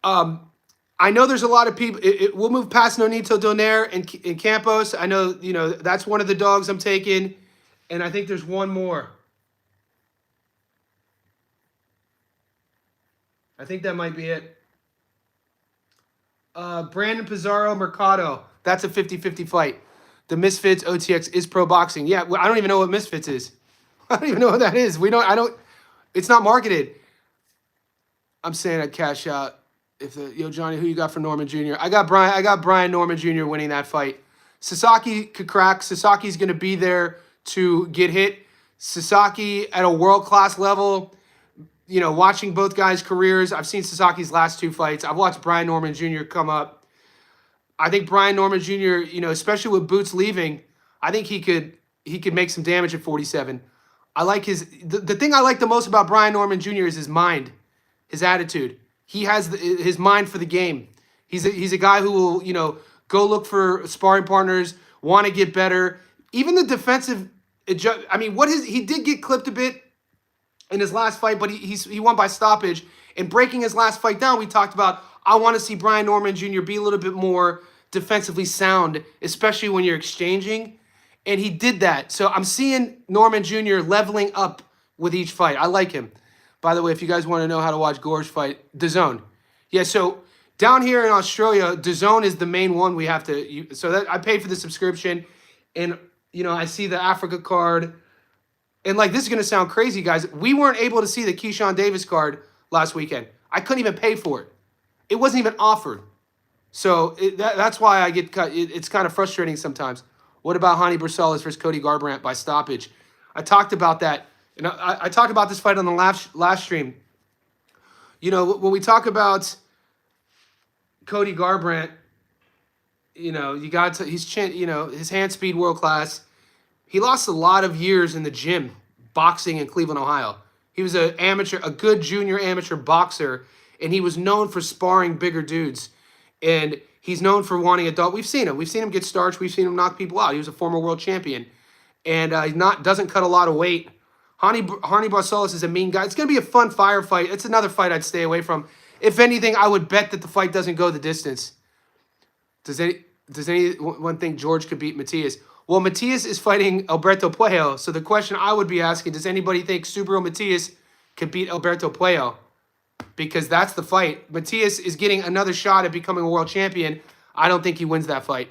I know there's a lot of people. We'll move past Nonito Donaire and Campos. I know, that's one of the dogs I'm taking. And I think there's one more. I think that might be it. Brandon Pizarro Mercado. That's a 50-50 fight. The Misfits OTX is pro boxing. Yeah, I don't even know what Misfits is. I don't even know what that is. It's not marketed. I'm saying I'd cash out if Johnny, who you got for Norman Jr.? I got Brian Norman Jr. winning that fight. Sasaki could crack. Sasaki's gonna be there to get hit. Sasaki at a world-class level, watching both guys' careers. I've seen Sasaki's last two fights. I've watched Brian Norman Jr. come up. I think Brian Norman Jr., especially with Boots leaving, I think he could make some damage at 47. I like the thing I like the most about Brian Norman Jr. is his mind, his attitude. He has his mind for the game. He's a guy who will, go look for sparring partners, want to get better. Even the defensive, he did get clipped a bit in his last fight, but he won by stoppage. And breaking his last fight down, we talked about, I want to see Brian Norman Jr. be a little bit more defensively sound, especially when you're exchanging. And he did that. So I'm seeing Norman Jr. leveling up with each fight. I like him. By the way, if you guys want to know how to watch Gorsch fight, DAZN. Yeah, so down here in Australia, DAZN is the main one we have to. So that I paid for the subscription, and I see the Africa card, and like this is gonna sound crazy, guys. We weren't able to see the Keyshawn Davis card last weekend. I couldn't even pay for it. It wasn't even offered. So that's why I get cut. It's kind of frustrating sometimes. What about Hani Barcelos versus Cody Garbrandt by stoppage? I talked about that. And I talked about this fight on the last stream. When we talk about Cody Garbrandt, you got to, his hand speed world class. He lost a lot of years in the gym boxing in Cleveland, Ohio. He was a good junior amateur boxer, and he was known for sparring bigger dudes. And he's known for wanting adult. We've seen him. We've seen him get starched. We've seen him knock people out. He was a former world champion, and doesn't cut a lot of weight. Hani Barcelos is a mean guy. It's going to be a fun firefight. It's another fight I'd stay away from. If anything, I would bet that the fight doesn't go the distance. Does anyone think George could beat Matias? Well, Matias is fighting Alberto Puello. So the question I would be asking, does anybody think Subriel Matias could beat Alberto Puello? Because that's the fight. Matias is getting another shot at becoming a world champion. I don't think he wins that fight.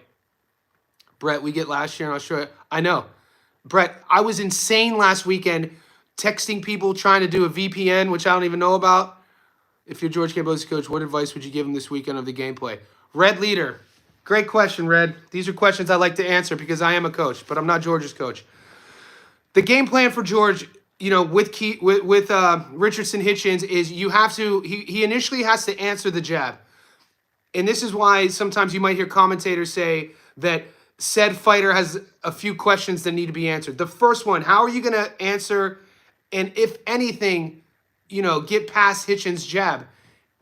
Brett, we get last year in Australia. I know. Brett, I was insane last weekend texting people trying to do a VPN, which I don't even know about. If you're George Cambosus' coach, what advice would you give him this weekend of the gameplay? Red Leader. Great question, Red. These are questions I like to answer because I am a coach, but I'm not George's coach. The game plan for George, with Richardson Hitchens is you have to, he initially has to answer the jab. And this is why sometimes you might hear commentators say that said fighter has a few questions that need to be answered. The first one, how are you going to answer, and if anything, get past Hitchens' jab?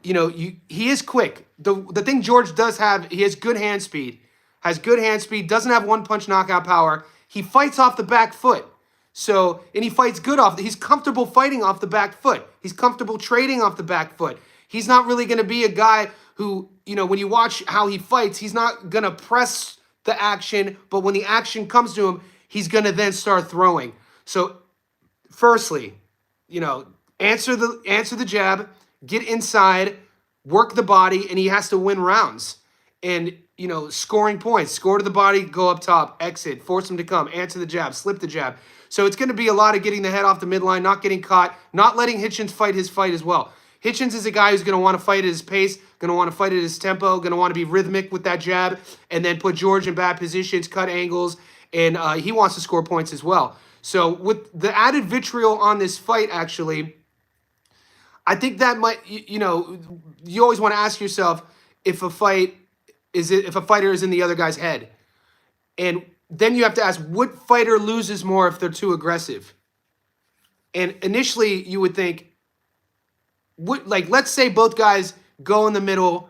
He is quick. The thing George does have, he has good hand speed. Doesn't have one-punch knockout power. He fights off the back foot. So, and he fights good he's comfortable fighting off the back foot. He's comfortable trading off the back foot. He's not really going to be a guy who, when you watch how he fights, he's not going to press the action, but when the action comes to him, he's going to then start throwing. So, firstly, answer the jab, get inside, work the body, and he has to win rounds. And, scoring points, score to the body, go up top, exit, force him to come, answer the jab, slip the jab. So it's going to be a lot of getting the head off the midline, not getting caught, not letting Hitchens fight his fight as well. Hitchens is a guy who's going to want to fight at his pace, going to want to fight at his tempo, going to want to be rhythmic with that jab, and then put George in bad positions, cut angles, and he wants to score points as well. So with the added vitriol on this fight, actually, I think that might, you always want to ask yourself if a fighter is in the other guy's head. And then you have to ask, what fighter loses more if they're too aggressive? And initially, you would think, let's say both guys go in the middle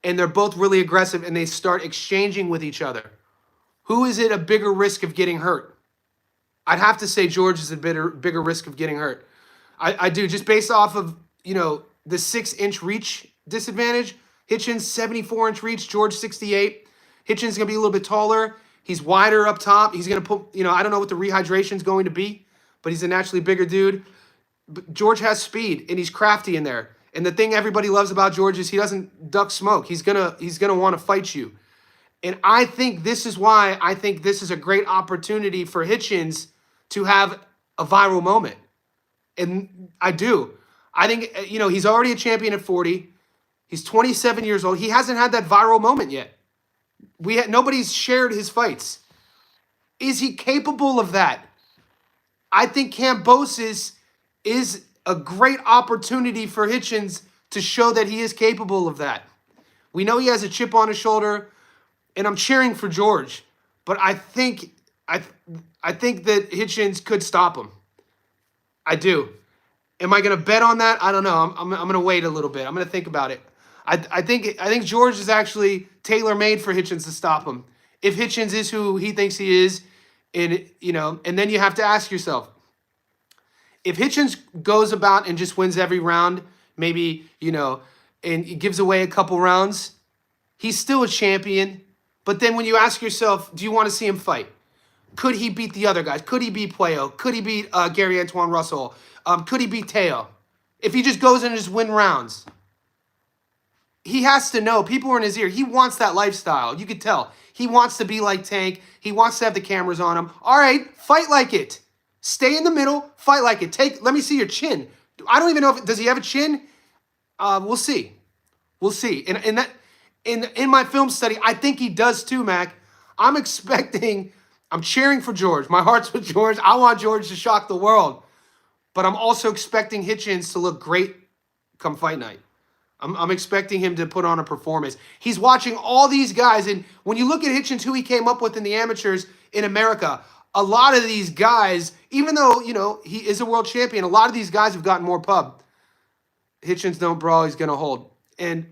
and they're both really aggressive and they start exchanging with each other. Who is it a bigger risk of getting hurt? I'd have to say George is a bigger risk of getting hurt. I do, just based off of, the 6-inch reach disadvantage. Hitchens, 74-inch reach, George, 68. Hitchens is going to be a little bit taller. He's wider up top. He's going to put, I don't know what the rehydration is going to be, but he's a naturally bigger dude. But George has speed, and he's crafty in there. And the thing everybody loves about George is he doesn't duck smoke. He's gonna want to fight you. And I think this is why I think this is a great opportunity for Hitchens to have a viral moment. And I do. I think, he's already a champion at 40. He's 27 years old. He hasn't had that viral moment yet. Nobody's shared his fights. Is he capable of that? I think Cambosus is a great opportunity for Hitchens to show that he is capable of that. We know he has a chip on his shoulder, and I'm cheering for George, but I think that Hitchens could stop him. I do. Am I going to bet on that? I don't know. I'm going to wait a little bit. I'm going to think about it. I think George is actually tailor-made for Hitchens to stop him. If Hitchens is who he thinks he is, and then you have to ask yourself, if Hitchens goes about and just wins every round, maybe, and he gives away a couple rounds, he's still a champion. But then when you ask yourself, do you want to see him fight? Could he beat the other guys? Could he beat Puello? Could he beat Gary Antoine Russell? Could he beat Teo? If he just goes in and just win rounds. He has to know. People are in his ear. He wants that lifestyle. You could tell. He wants to be like Tank. He wants to have the cameras on him. All right, fight like it. Stay in the middle. Fight like it. Let me see your chin. I don't even know does he have a chin? We'll see. We'll see. In my film study, I think he does too, Mac. I'm cheering for George. My heart's with George. I want George to shock the world. But I'm also expecting Hitchens to look great come fight night. I'm expecting him to put on a performance. He's watching all these guys, and when you look at Hitchens, who he came up with in the amateurs in America, a lot of these guys, even though, he is a world champion, a lot of these guys have gotten more pub. Hitchens don't brawl, he's going to hold. And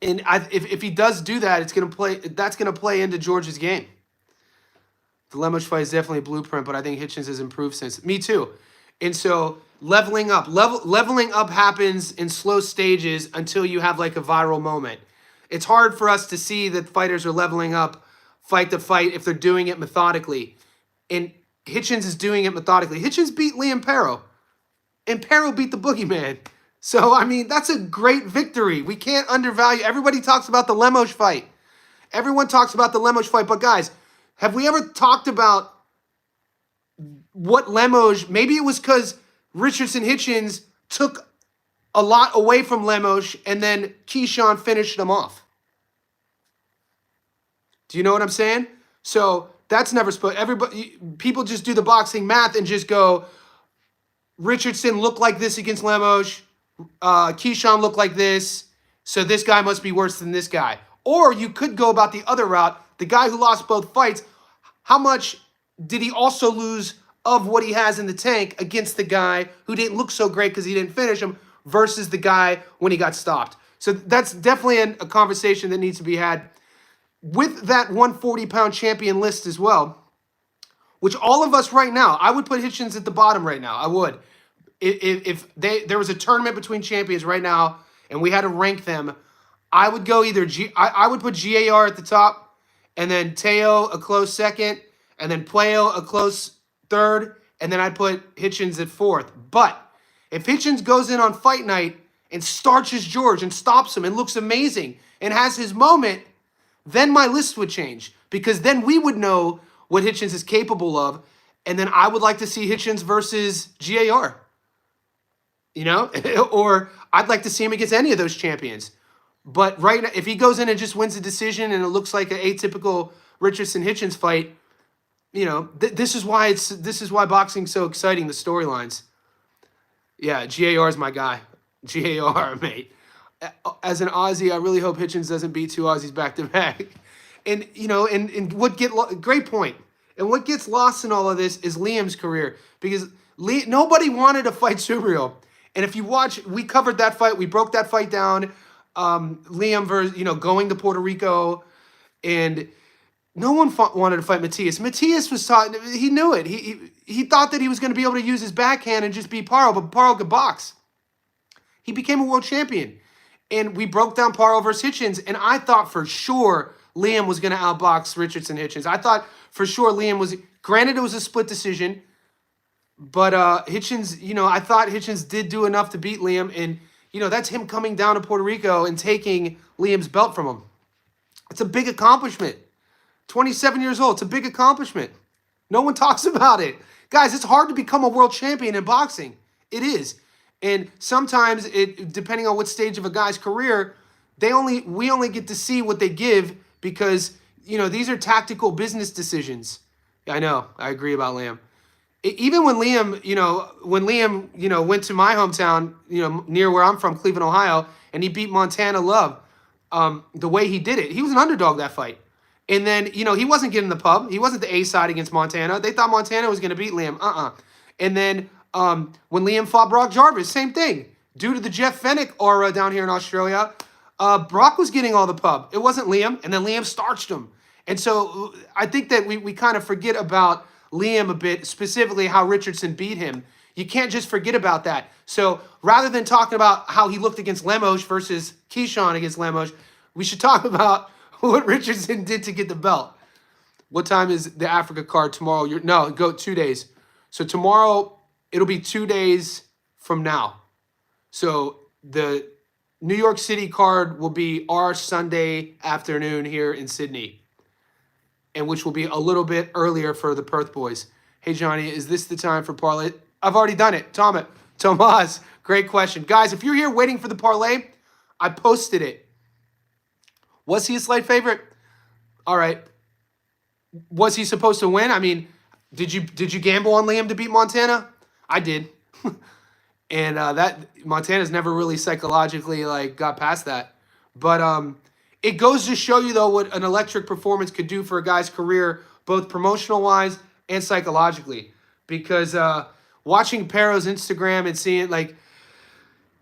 if he does do that, that's going to play into George's game. The Lemos fight is definitely a blueprint, but I think Hitchens has improved since. Me too. And so leveling up happens in slow stages until you have like a viral moment. It's hard for us to see that fighters are leveling up fight to fight if they're doing it methodically. And Hitchens is doing it methodically. Hitchens beat Liam Perro, and Perro beat the Boogeyman. So, I mean, that's a great victory. We can't undervalue. Everybody talks about the Lemos fight. Everyone talks about the Lemos fight. But, guys, have we ever talked about what Lemos, maybe it was because Richardson Hitchens took a lot away from Lemos and then Keyshawn finished them off. Do you know what I'm saying? So that's never supposed. People just do the boxing math and just go, Richardson looked like this against Lemos. Keyshawn looked like this. So this guy must be worse than this guy. Or you could go about the other route. The guy who lost both fights, how much did he also lose of what he has in the tank against the guy who didn't look so great because he didn't finish him versus the guy when he got stopped? So that's definitely a conversation that needs to be had with that 140-pound champion list as well, which all of us right now, I would put Hitchens at the bottom right now. I would. If there was a tournament between champions right now and we had to rank them, I would go I would put GAR at the top, and then Teo a close second, and then Puello a close third, and then I'd put Hitchens at fourth. But if Hitchens goes in on fight night and starches George and stops him and looks amazing and has his moment, then my list would change, because then we would know what Hitchens is capable of, and then I would like to see Hitchens versus GAR. Or I'd like to see him against any of those champions. But right now, if he goes in and just wins a decision and it looks like an atypical Richardson-Hitchens fight, this is why boxing's so exciting, the storylines. Yeah, GAR is my guy. GAR, mate. As an Aussie, I really hope Hitchens doesn't beat two Aussies back to back. And great point. And what gets lost in all of this is Liam's career, because nobody wanted to fight Subriel. And if you watch, we covered that fight. We broke that fight down. Liam versus, going to Puerto Rico, and no one wanted to fight Matias. Matias was taught, he knew it. He thought that he was going to be able to use his backhand and just beat Paro, but Paro could box. He became a world champion. And we broke down Paro versus Hitchens, and I thought for sure Liam was going to outbox Richardson Hitchens. I thought for sure Liam was, granted it was a split decision, but Hitchens, I thought Hitchens did do enough to beat Liam, and, that's him coming down to Puerto Rico and taking Liam's belt from him. It's a big accomplishment. 27 years old, it's a big accomplishment. No one talks about it. Guys, it's hard to become a world champion in boxing. It is. And sometimes, depending on what stage of a guy's career, we only get to see what they give because, these are tactical business decisions. I know. I agree about Liam. Even when Liam, went to my hometown, near where I'm from, Cleveland, Ohio, and he beat Montana Love, the way he did it, he was an underdog that fight. And then, he wasn't getting the pub. He wasn't the A side against Montana. They thought Montana was going to beat Liam. And then when Liam fought Brock Jarvis, same thing. Due to the Jeff Fennick aura down here in Australia, Brock was getting all the pub. It wasn't Liam, and then Liam starched him. And so I think that we kind of forget about Liam a bit, specifically how Richardson beat him. You can't just forget about that. So rather than talking about how he looked against Lemos versus Keyshawn against Lemos, we should talk about what Richardson did to get the belt. What time is the Africa card tomorrow? No, go 2 days. So tomorrow, it'll be 2 days from now. So the New York City card will be our Sunday afternoon here in Sydney, and which will be a little bit earlier for the Perth boys. Hey, Johnny, is this the time for parlay? I've already done it. Tomas, great question. Guys, if you're here waiting for the parlay, I posted it. Was he a slight favorite? All right. Was he supposed to win? I mean, did you gamble on Liam to beat Montana? I did. And that Montana's never really psychologically got past that. But it goes to show you though what an electric performance could do for a guy's career, both promotional wise and psychologically. Because watching Pero's Instagram and seeing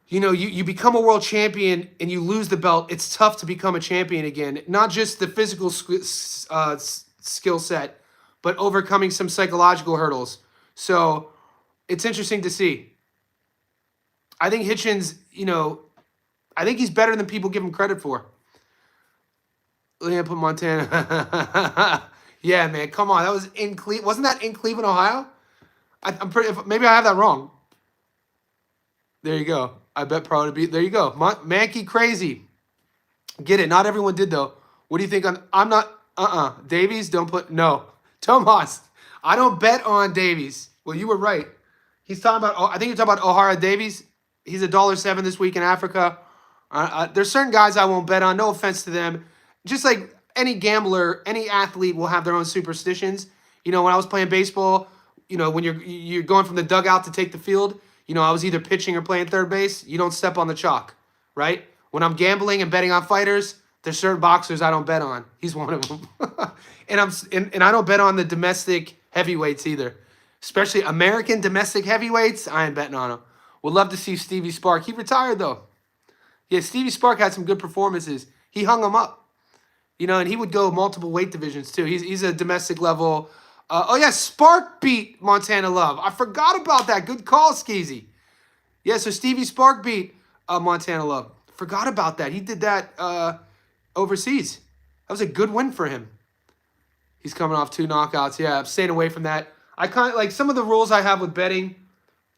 you become a world champion and you lose the belt, it's tough to become a champion again. Not just the physical skill set, but overcoming some psychological hurdles. So it's interesting to see. I think Hitchens, I think he's better than people give him credit for. Liam put Montana. Yeah, man, come on. That was in Cleveland. Wasn't that in Cleveland, Ohio? I'm pretty. Maybe I have that wrong. There you go. I bet probably be. There you go. Mankey crazy. Get it. Not everyone did though. What do you think on? I'm not. Davies, don't put. No. Tomas, I don't bet on Davies. Well, you were right. He's talking about. I think you're talking about O'Hara Davies. He's $1.07 this week in Africa. There's certain guys I won't bet on. No offense to them. Just like any gambler, any athlete will have their own superstitions. When I was playing baseball, when you're going from the dugout to take the field, I was either pitching or playing third base. You don't step on the chalk, right? When I'm gambling and betting on fighters, there's certain boxers I don't bet on. He's one of them. and I don't bet on the domestic heavyweights either. Especially American domestic heavyweights, I ain't betting on them. Would love to see Stevie Spark. He retired, though. Yeah, Stevie Spark had some good performances. He hung them up. And he would go multiple weight divisions, too. He's a domestic level. Spark beat Montana Love. I forgot about that. Good call, Skeezy. Yeah, so Stevie Spark beat Montana Love. Forgot about that. He did that overseas. That was a good win for him. He's coming off 2 knockouts. Yeah, I'm staying away from that. I kind of some of the rules I have with betting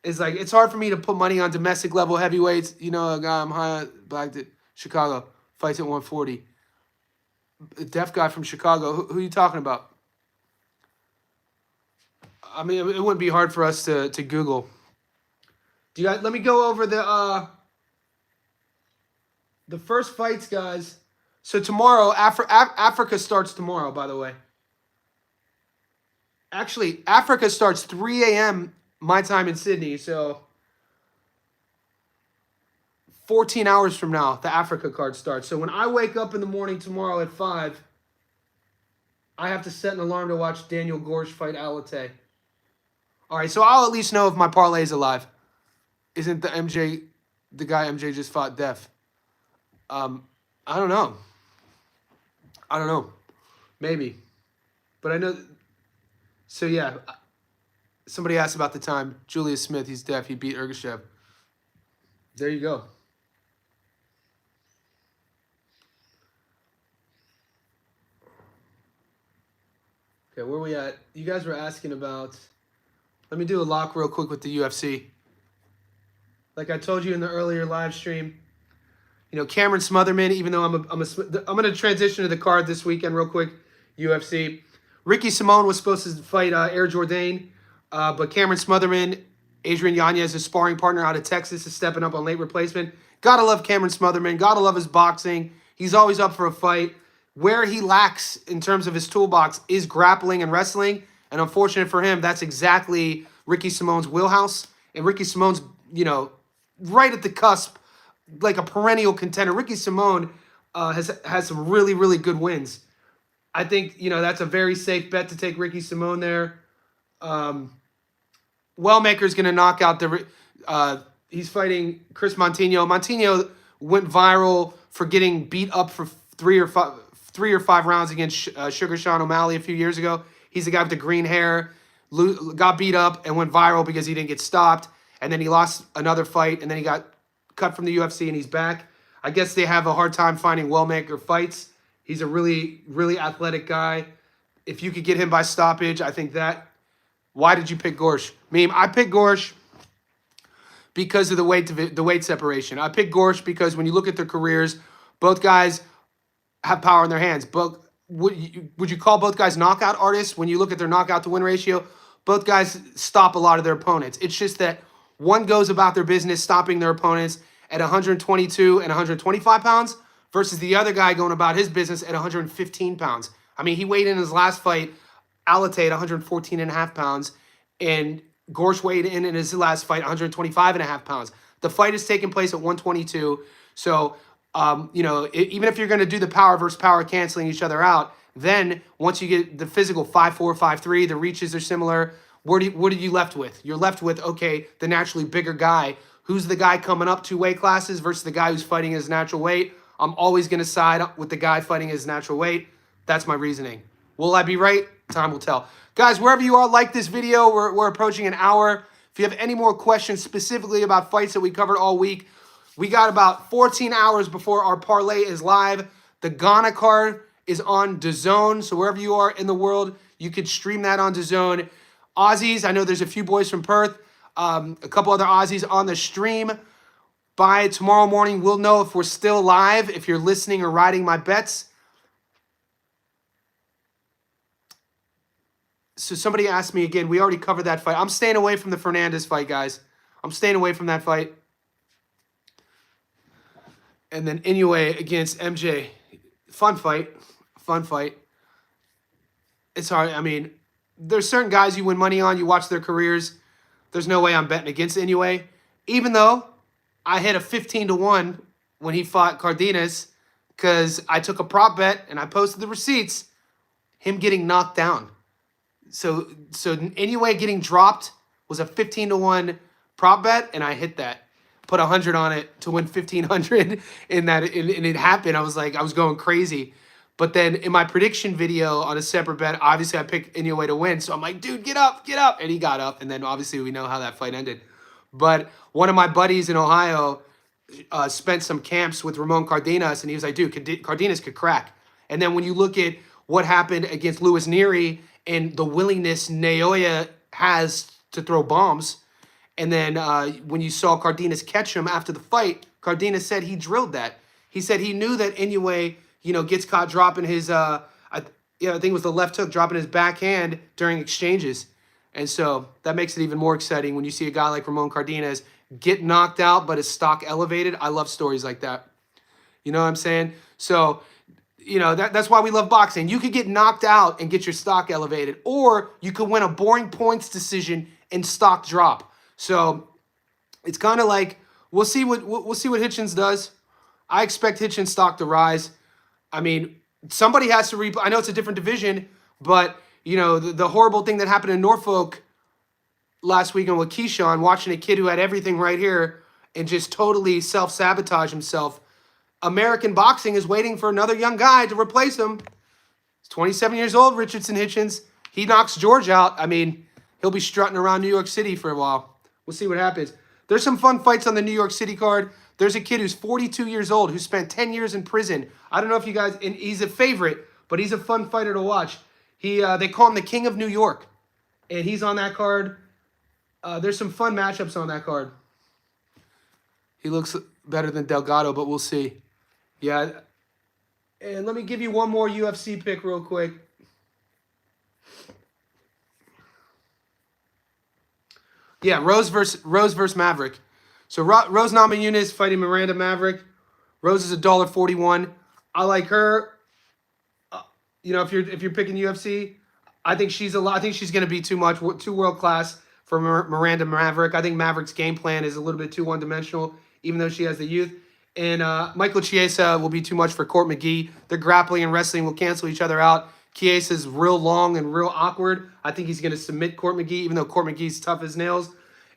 is it's hard for me to put money on domestic level heavyweights. A guy I'm high on, Black Chicago, fights at 140. A deaf guy from Chicago. Who are you talking about? I mean, it wouldn't be hard for us to Google. Let me go over the first fights, guys. So tomorrow, Africa starts tomorrow, by the way. Actually, Africa starts 3 a.m. my time in Sydney, so 14 hours from now, the Africa card starts. So when I wake up in the morning tomorrow at 5, I have to set an alarm to watch Daniel Gorsch fight Alate. All right, so I'll at least know if my parlay is alive. Isn't the guy MJ just fought deaf? I don't know. Maybe. But I know. So, yeah. Somebody asked about the time. Julius Smith, he's deaf. He beat Ergashev. There you go. Okay, where are we at? You guys were asking about... Let me do a lock real quick with the UFC. Like I told you in the earlier live stream, Cameron Smotherman, even though I'm going to transition to the card this weekend real quick, UFC. Ricky Simone was supposed to fight Air Jordan, but Cameron Smotherman, Adrian Yanez, his sparring partner out of Texas, is stepping up on late replacement. Gotta love Cameron Smotherman. Gotta love his boxing. He's always up for a fight. Where he lacks in terms of his toolbox is grappling and wrestling. And unfortunate for him, that's exactly Ricky Simone's wheelhouse. And Ricky Simone's, right at the cusp, like a perennial contender. Ricky Simone has some really, really good wins. I think, that's a very safe bet to take Ricky Simone there. Wellmaker's going to knock out he's fighting Chris Montino. Montino went viral for getting beat up for three or five rounds against Sugar Sean O'Malley a few years ago. He's the guy with the green hair, got beat up and went viral because he didn't get stopped. And then he lost another fight, and then he got cut from the UFC, and he's back. I guess they have a hard time finding Wellmaker fights. He's a really, really athletic guy. if you could get him by stoppage, I think that. Why did you pick Gorsch? Meme, I picked Gorsch because of the weight separation. I picked Gorsch because when you look at their careers, both guys have power in their hands. Both would you call both guys knockout artists? When you look at their knockout to win ratio, both guys stop a lot of their opponents. It's just that one goes about their business stopping their opponents at 122 and 125 pounds versus the other guy going about his business at 115 pounds. I mean, he weighed in his last fight, Alate, at 114 and a half pounds, and Gorsch weighed in his last fight 125 and a half pounds. The fight is taking place at 122. So, you know, even if you're going to do the power versus power canceling each other out, then once you get the physical 5'4", 5'3", the reaches are similar. What are you left with? You're left with, okay, the naturally bigger guy. Who's the guy coming up 2 weight classes versus the guy who's fighting his natural weight? I'm always going to side with the guy fighting his natural weight. That's my reasoning. Will I be right? Time will tell. Guys, wherever you are, like this video. We're approaching an hour. If you have any more questions specifically about fights that we covered all week, we got about 14 hours before our parlay is live. The Ghana card is on DAZN, so wherever you are in the world, you could stream that on DAZN. Aussies, I know there's a few boys from Perth, a couple other Aussies on the stream. By tomorrow morning, we'll know if we're still live, if you're listening or riding my bets. So somebody asked me again, we already covered that fight. I'm staying away from the Fernandez fight, guys. I'm staying away from that fight. And then Inoue against MJ. Fun fight. Fun fight. It's hard. I mean, there's certain guys you win money on. You watch their careers. There's no way I'm betting against Inoue. Even though I hit a 15-1 when he fought Cardenas because I took a prop bet and I posted the receipts. Him getting knocked down. So Inoue getting dropped was a 15-1 prop bet, and I hit that. Put 100 on it to win 1,500 in that, and it happened. I was going crazy. But then in my prediction video on a separate bet, obviously I picked Inoue to win. So I'm like, dude, get up. And he got up. And then obviously we know how that fight ended. But one of my buddies in Ohio spent some camps with Ramon Cardenas, and he was like, dude, Cardenas could crack. And then when you look at what happened against Luis Nery and the willingness Naoya has to throw bombs, and then when you saw Cardenas catch him after the fight, Cardenas said he drilled that. He said he knew that Inoue, you know, gets caught dropping his, I think it was the left hook, dropping his backhand during exchanges. And so that makes it even more exciting when you see a guy like Ramon Cardenas get knocked out, but his stock elevated. I love stories like that. You know what I'm saying? So, you know, that's why we love boxing. You could get knocked out and get your stock elevated, or you could win a boring points decision and stock drop. So it's kind of like we'll see what Hitchens does. I expect Hitchens stock to rise. I mean, somebody has to I know it's a different division, but you know the horrible thing that happened in Norfolk last weekend with Keyshawn, watching a kid who had everything right here and just totally self-sabotage himself. American boxing is waiting for another young guy to replace him. He's 27 years old, Richardson Hitchens. He knocks George out. I mean, he'll be strutting around New York City for a while. We'll see what happens. There's some fun fights on the New York City card. There's a kid who's 42 years old who spent 10 years in prison. I don't know if you guys, and he's a favorite, but he's a fun fighter to watch. They call him the King of New York, and he's on that card. There's some fun matchups on that card. He looks better than Delgado, but we'll see. Yeah, and let me give you one more UFC pick real quick. Yeah, Rose versus Maverick. So Rose Namajunas fighting Miranda Maverick. Rose is $1.41. I like her. You know, if you're picking UFC, I think she's going to be too world class for Miranda Maverick. I think Maverick's game plan is a little bit too one-dimensional, even though she has the youth. And Michael Chiesa will be too much for Court McGee. Their grappling and wrestling will cancel each other out. Chiesa's real long and real awkward. I think he's going to submit Court McGee, even though Court McGee's tough as nails.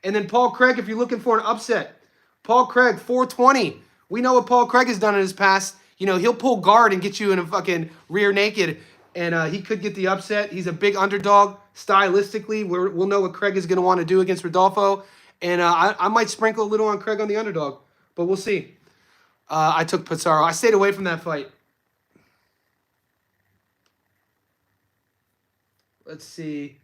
And then Paul Craig, if you're looking for an upset. Paul Craig, 420. We know what Paul Craig has done in his past. You know, he'll pull guard and get you in a fucking rear naked. And he could get the upset. He's a big underdog. Stylistically, we'll know what Craig is going to want to do against Rodolfo. And I might sprinkle a little on Craig on the underdog. But we'll see. I took Pizarro. I stayed away from that fight. Let's see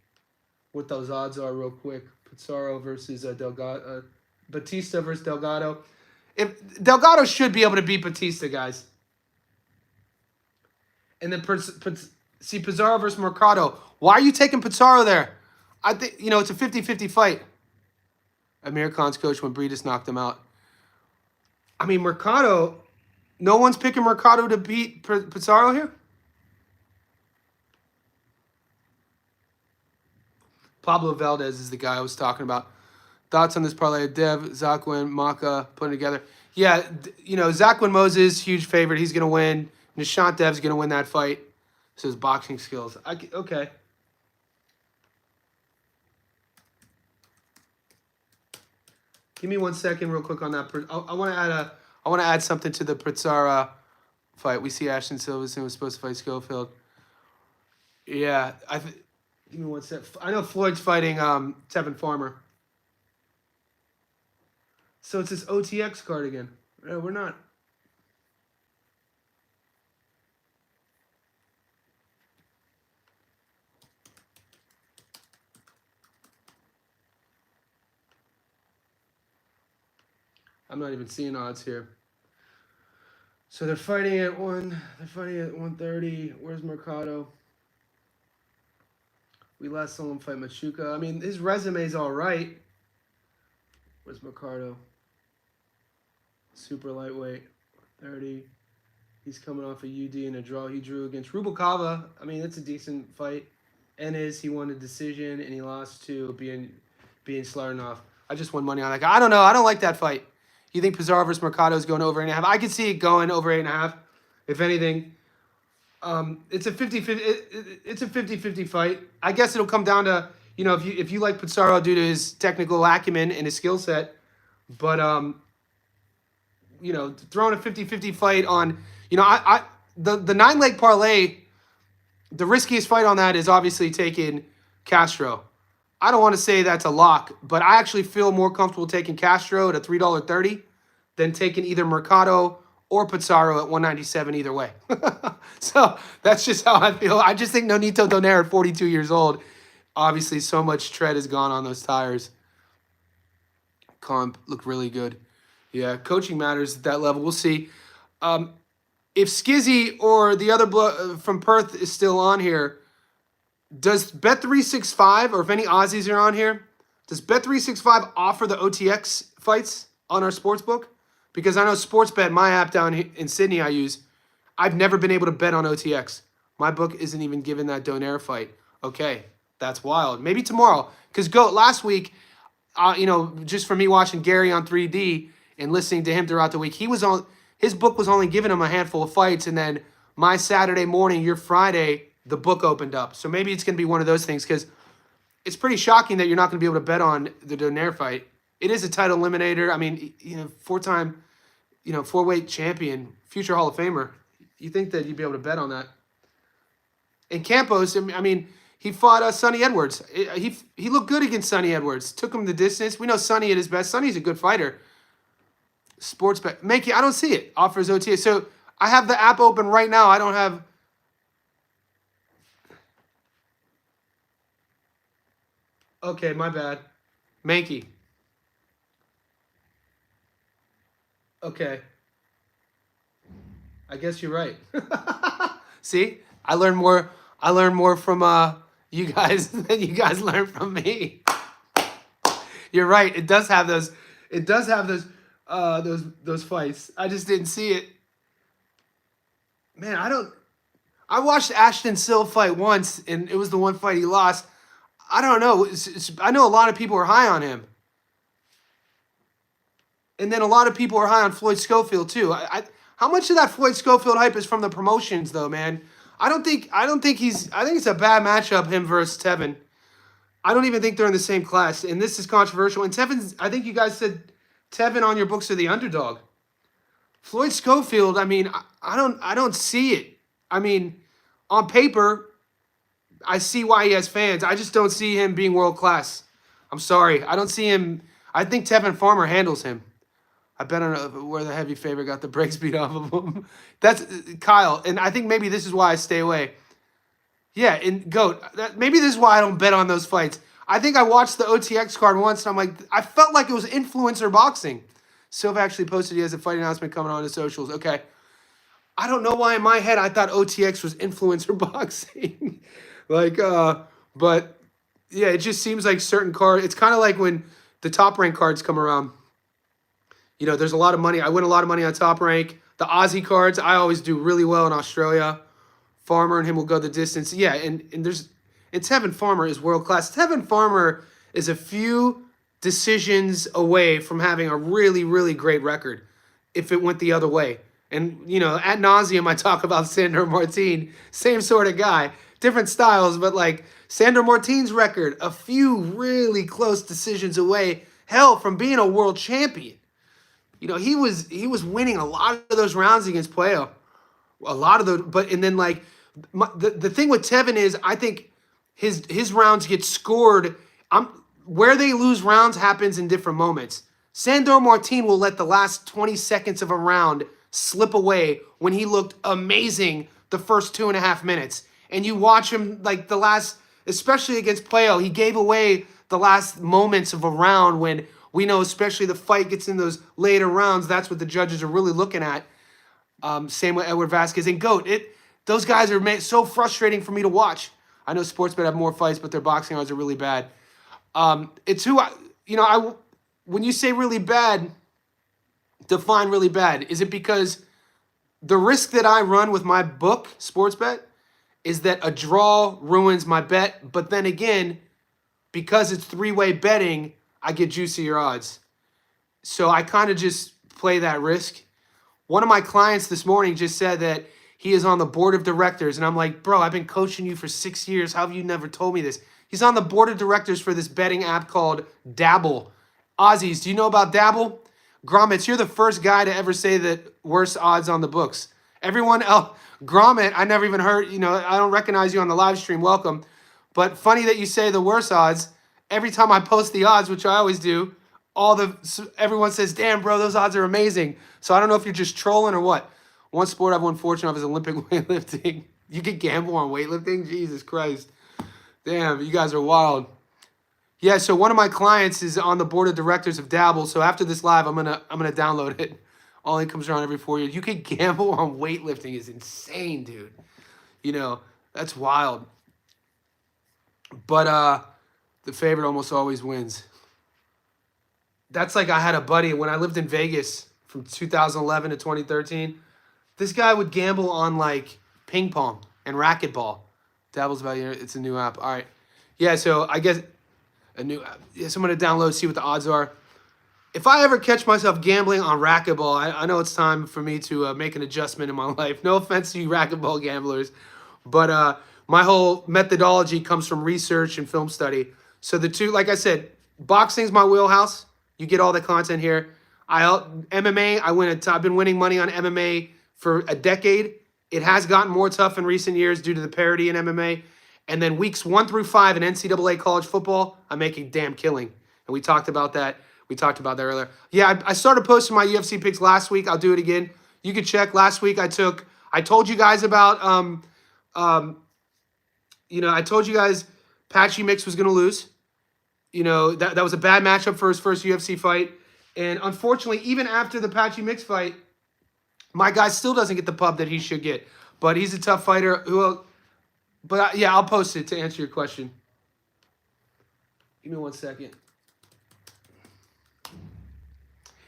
what those odds are real quick. Pizarro versus Delgado. Batista versus Delgado. If Delgado should be able to beat Batista, guys. And then see Pizarro versus Mercado. Why are you taking Pizarro there? I think, it's a 50-50 fight. Amir Khan's coach when Breedis knocked him out. I mean, Mercado, no one's picking Mercado to beat Pizarro here? Pablo Valdez is the guy I was talking about. Thoughts on this parlay? Dev, Zaquin, Maka putting together. Yeah, Zaquin Moses, huge favorite. He's going to win. Nishant Dev's going to win that fight. So his boxing skills. Okay. Give me 1 second real quick on that. I want to add something to the Pizarro fight. We see Ashton Silverson was supposed to fight Schofield. Yeah, give me 1 sec. I know Floyd's fighting Tevin Farmer. So it's this OTX card again. No, we're not. I'm not even seeing odds here. So they're fighting at 130. Where's Mercado? We last saw him fight Machuca. I mean, his resume's all right. Where's Mercado? Super lightweight, 30. He's coming off a UD and a draw he drew against Rubalcaba. I mean, it's a decent fight. Ennis, he won a decision, and he lost to being Slarnov. I just won money on that guy. I don't know. I don't like that fight. You think Pizarro versus Mercado is going over 8.5? I could see it going over 8.5. If anything, it's a 50-50. It's a 50-50 fight. I guess it'll come down to if you like Pizarro due to his technical acumen and his skill set, but throwing a 50-50 fight on the 9-leg parlay. The riskiest fight on that is obviously taking Castro. I don't want to say that's a lock, but I actually feel more comfortable taking Castro at a $3.30 than taking either Mercado or Pizarro at $197 either way. So that's just how I feel. I just think Nonito Donaire at 42 years old, obviously so much tread has gone on those tires. Comp looked really good. Yeah, coaching matters at that level. We'll see. If Skizzy or the other from Perth is still on here, does Bet365, or if any Aussies are on here, does Bet365 offer the OTX fights on our sportsbook? Because I know Sportsbet, my app down in Sydney I use, I've never been able to bet on OTX. My book isn't even giving that Donaire fight. Okay, that's wild. Maybe tomorrow. Because last week, just for me watching Gary on 3D and listening to him throughout the week, his book was only giving him a handful of fights, and then my Saturday morning, your Friday, the book opened up. So maybe it's going to be one of those things, because it's pretty shocking that you're not going to be able to bet on the Donaire fight. It is a title eliminator. I mean, four-time, 4-weight champion, future Hall of Famer. You think that you'd be able to bet on that? And Campos, I mean, he fought Sonny Edwards. He looked good against Sonny Edwards. Took him the distance. We know Sonny at his best. Sonny's a good fighter. Sportsbet. Makey, I don't see it. Offers OTA. So I have the app open right now. I don't have... Okay, my bad. Mankey. Okay. I guess you're right. See? I learned more from you guys than you guys learned from me. You're right. It does have those those fights. I just didn't see it. Man, I watched Ashton Sill fight once, and it was the one fight he lost. I don't know. I know a lot of people are high on him. And then a lot of people are high on Floyd Schofield too. How much of that Floyd Schofield hype is from the promotions though, man? I think it's a bad matchup, him versus Tevin. I don't even think they're in the same class. And this is controversial. And Tevin's, I think you guys said Tevin on your books are the underdog. Floyd Schofield, I mean, I don't see it. I mean, on paper, I see why he has fans. I just don't see him being world class. I'm sorry. I don't see him. I think Tevin Farmer handles him. I bet on where the heavy favorite got the brakes beat off of him. That's Kyle. And I think maybe this is why I stay away. Yeah, and GOAT, maybe this is why I don't bet on those fights. I think I watched the OTX card once, and I'm like, I felt like it was influencer boxing. Silva actually posted he has a fight announcement coming on his socials. Okay. I don't know why in my head I thought OTX was influencer boxing. But yeah, it just seems like certain cards. It's kind of like when the top rank cards come around. You know, there's a lot of money. I win a lot of money on top rank. The Aussie cards, I always do really well in Australia. Farmer and him will go the distance. Yeah, and Tevin Farmer is world class. Tevin Farmer is a few decisions away from having a really, really great record if it went the other way. And, you know, ad nauseum, I talk about Sandor Martin, same sort of guy, different styles, but like Sandor Martin's record, a few really close decisions away, hell, from being a world champion. You know, he was winning a lot of those rounds against Puello. A lot of those, and then like the thing with Tevin is I think his rounds get scored. Where they lose rounds happens in different moments. Sandor Martin will let the last 20 seconds of a round slip away when he looked amazing the first 2.5 minutes. And you watch him like the last, especially against Puello, he gave away the last moments of a round when we know, especially the fight gets in those later rounds, that's what the judges are really looking at. Same with Edward Vasquez and GOAT. Those guys are so frustrating for me to watch. I know Sportsbet have more fights, but their boxing odds are really bad. It's who when you say really bad, define really bad. Is it because the risk that I run with my book, Sportsbet, is that a draw ruins my bet, but then again, because it's three-way betting, I get juicier odds. So I kind of just play that risk. One of my clients this morning just said that he is on the board of directors. And I'm like, bro, I've been coaching you for 6 years. How have you never told me this? He's on the board of directors for this betting app called Dabble. Aussies, do you know about Dabble? Gromit, you're the first guy to ever say that worse odds on the books. Everyone else, Gromit, I never even heard, I don't recognize you on the live stream. Welcome. But funny that you say the worse odds. Every time I post the odds, which I always do, everyone says, damn, bro, those odds are amazing. So I don't know if you're just trolling or what. One sport I've won fortune of is Olympic weightlifting. You can gamble on weightlifting? Jesus Christ. Damn, you guys are wild. Yeah, so one of my clients is on the board of directors of Dabble. So after this live, I'm gonna download it. Only comes around every 4 years. You can gamble on weightlifting is insane, dude. That's wild. But the favorite almost always wins. That's like I had a buddy when I lived in Vegas from 2011 to 2013. This guy would gamble on like ping pong and racquetball. Dabble's about here. It's a new app. All right. Yeah, so I guess a new app. Yes, I'm going to download, see what the odds are. If I ever catch myself gambling on racquetball, I know it's time for me to make an adjustment in my life. No offense to you racquetball gamblers, but my whole methodology comes from research and film study. So the two, like I said, boxing's my wheelhouse. You get all the content here. MMA, I've been winning money on MMA for a decade. It has gotten more tough in recent years due to the parity in MMA. And then weeks 1 through 5 in NCAA college football, I'm making damn killing. And we talked about that. We talked about that earlier. Yeah, I started posting my UFC picks last week. I'll do it again. You can check. Last week I told you guys about, I told you guys Patchy Mix was going to lose. That was a bad matchup for his first UFC fight. And unfortunately, even after the Patchy Mix fight, my guy still doesn't get the pub that he should get. But he's a tough fighter. I'll post it to answer your question. Give me 1 second.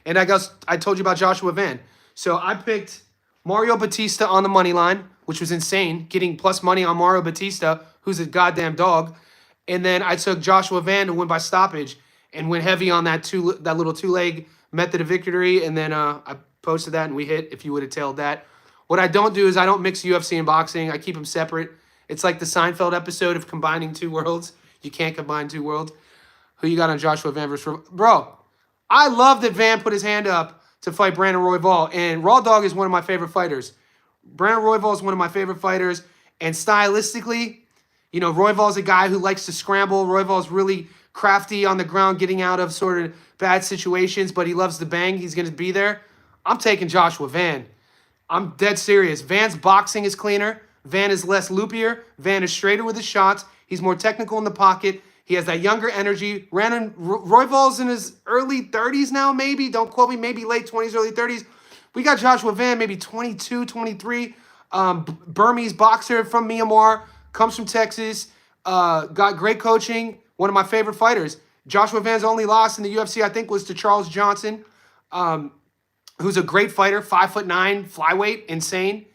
And I told you about Joshua Van. So I picked Mario Batista on the money line, which was insane, getting plus money on Mario Batista, who's a goddamn dog. And then I took Joshua Van to win by stoppage and went heavy on that little two-leg method of victory. And then I posted that and we hit if you would have tailed that. What I don't do is I don't mix UFC and boxing. I keep them separate. It's like the Seinfeld episode of combining two worlds. You can't combine two worlds. Who you got on Joshua Van versus... Bro, I love that Van put his hand up to fight Brandon Royval. And Raw Dog is one of my favorite fighters. Brandon Royval is one of my favorite fighters. And stylistically, Royval's a guy who likes to scramble. Royval's really crafty on the ground, getting out of sort of bad situations, but he loves to bang. He's going to be there. I'm taking Joshua Van. I'm dead serious. Van's boxing is cleaner. Van is less loopier. Van is straighter with his shots. He's more technical in the pocket. He has that younger energy. Royval's in his early 30s now, maybe. Don't quote me. Maybe late 20s, early 30s. We got Joshua Van, maybe 22, 23. Burmese boxer from Myanmar. Comes from Texas. Got great coaching. One of my favorite fighters. Joshua Van's only loss in the UFC, I think, was to Charles Johnson, who's a great fighter. 5'9", flyweight, insane.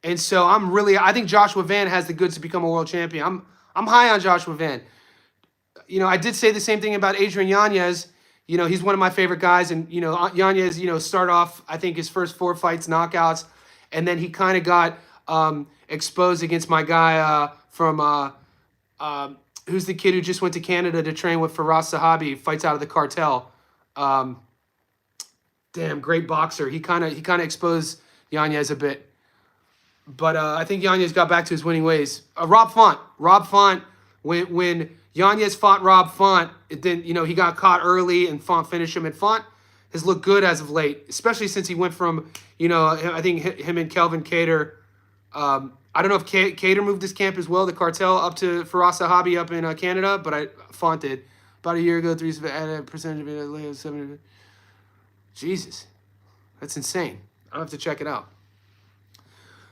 And so I think Joshua Van has the goods to become a world champion. I'm high on Joshua Van. You know, I did say the same thing about Adrian Yanez. You know, he's one of my favorite guys. And, you know, Yanez, you know, start off, I think, his first 4 fights, knockouts. And then he kind of got exposed against my guy from, who's the kid who just went to Canada to train with Firas Zahabi, fights out of the cartel. Damn, great boxer. He kind of exposed Yanez a bit. But I think Yanez got back to his winning ways. Rob Font, when Yanez fought Rob Font, it didn't, you know, he got caught early and Font finished him. And Font has looked good as of late, especially since he went from, you know, I think him and Kelvin Cater. I don't know if Cater moved his camp as well, the cartel, up to Firas Zahabi up in Canada, but Font did. About a year ago, 3% of it, 7. Jesus, that's insane. I'll have to check it out.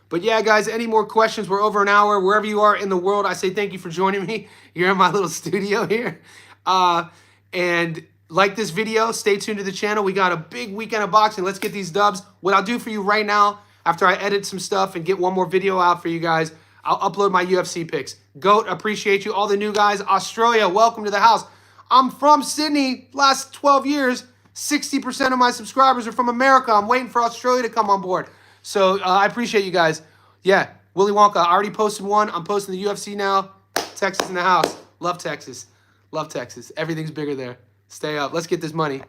But yeah, guys, any more questions? We're over an hour. Wherever you are in the world, I say thank you for joining me. You're in my little studio here. And like this video, stay tuned to the channel. We got a big weekend of boxing. Let's get these dubs. What I'll do for you right now, after I edit some stuff and get one more video out for you guys, I'll upload my UFC picks. Goat, appreciate you. All the new guys. Australia, welcome to the house. I'm from Sydney. Last 12 years, 60% of my subscribers are from America. I'm waiting for Australia to come on board. So I appreciate you guys. Yeah, Willy Wonka. I already posted one. I'm posting the UFC now. Texas in the house. Love Texas. Love Texas. Everything's bigger there. Stay up. Let's get this money.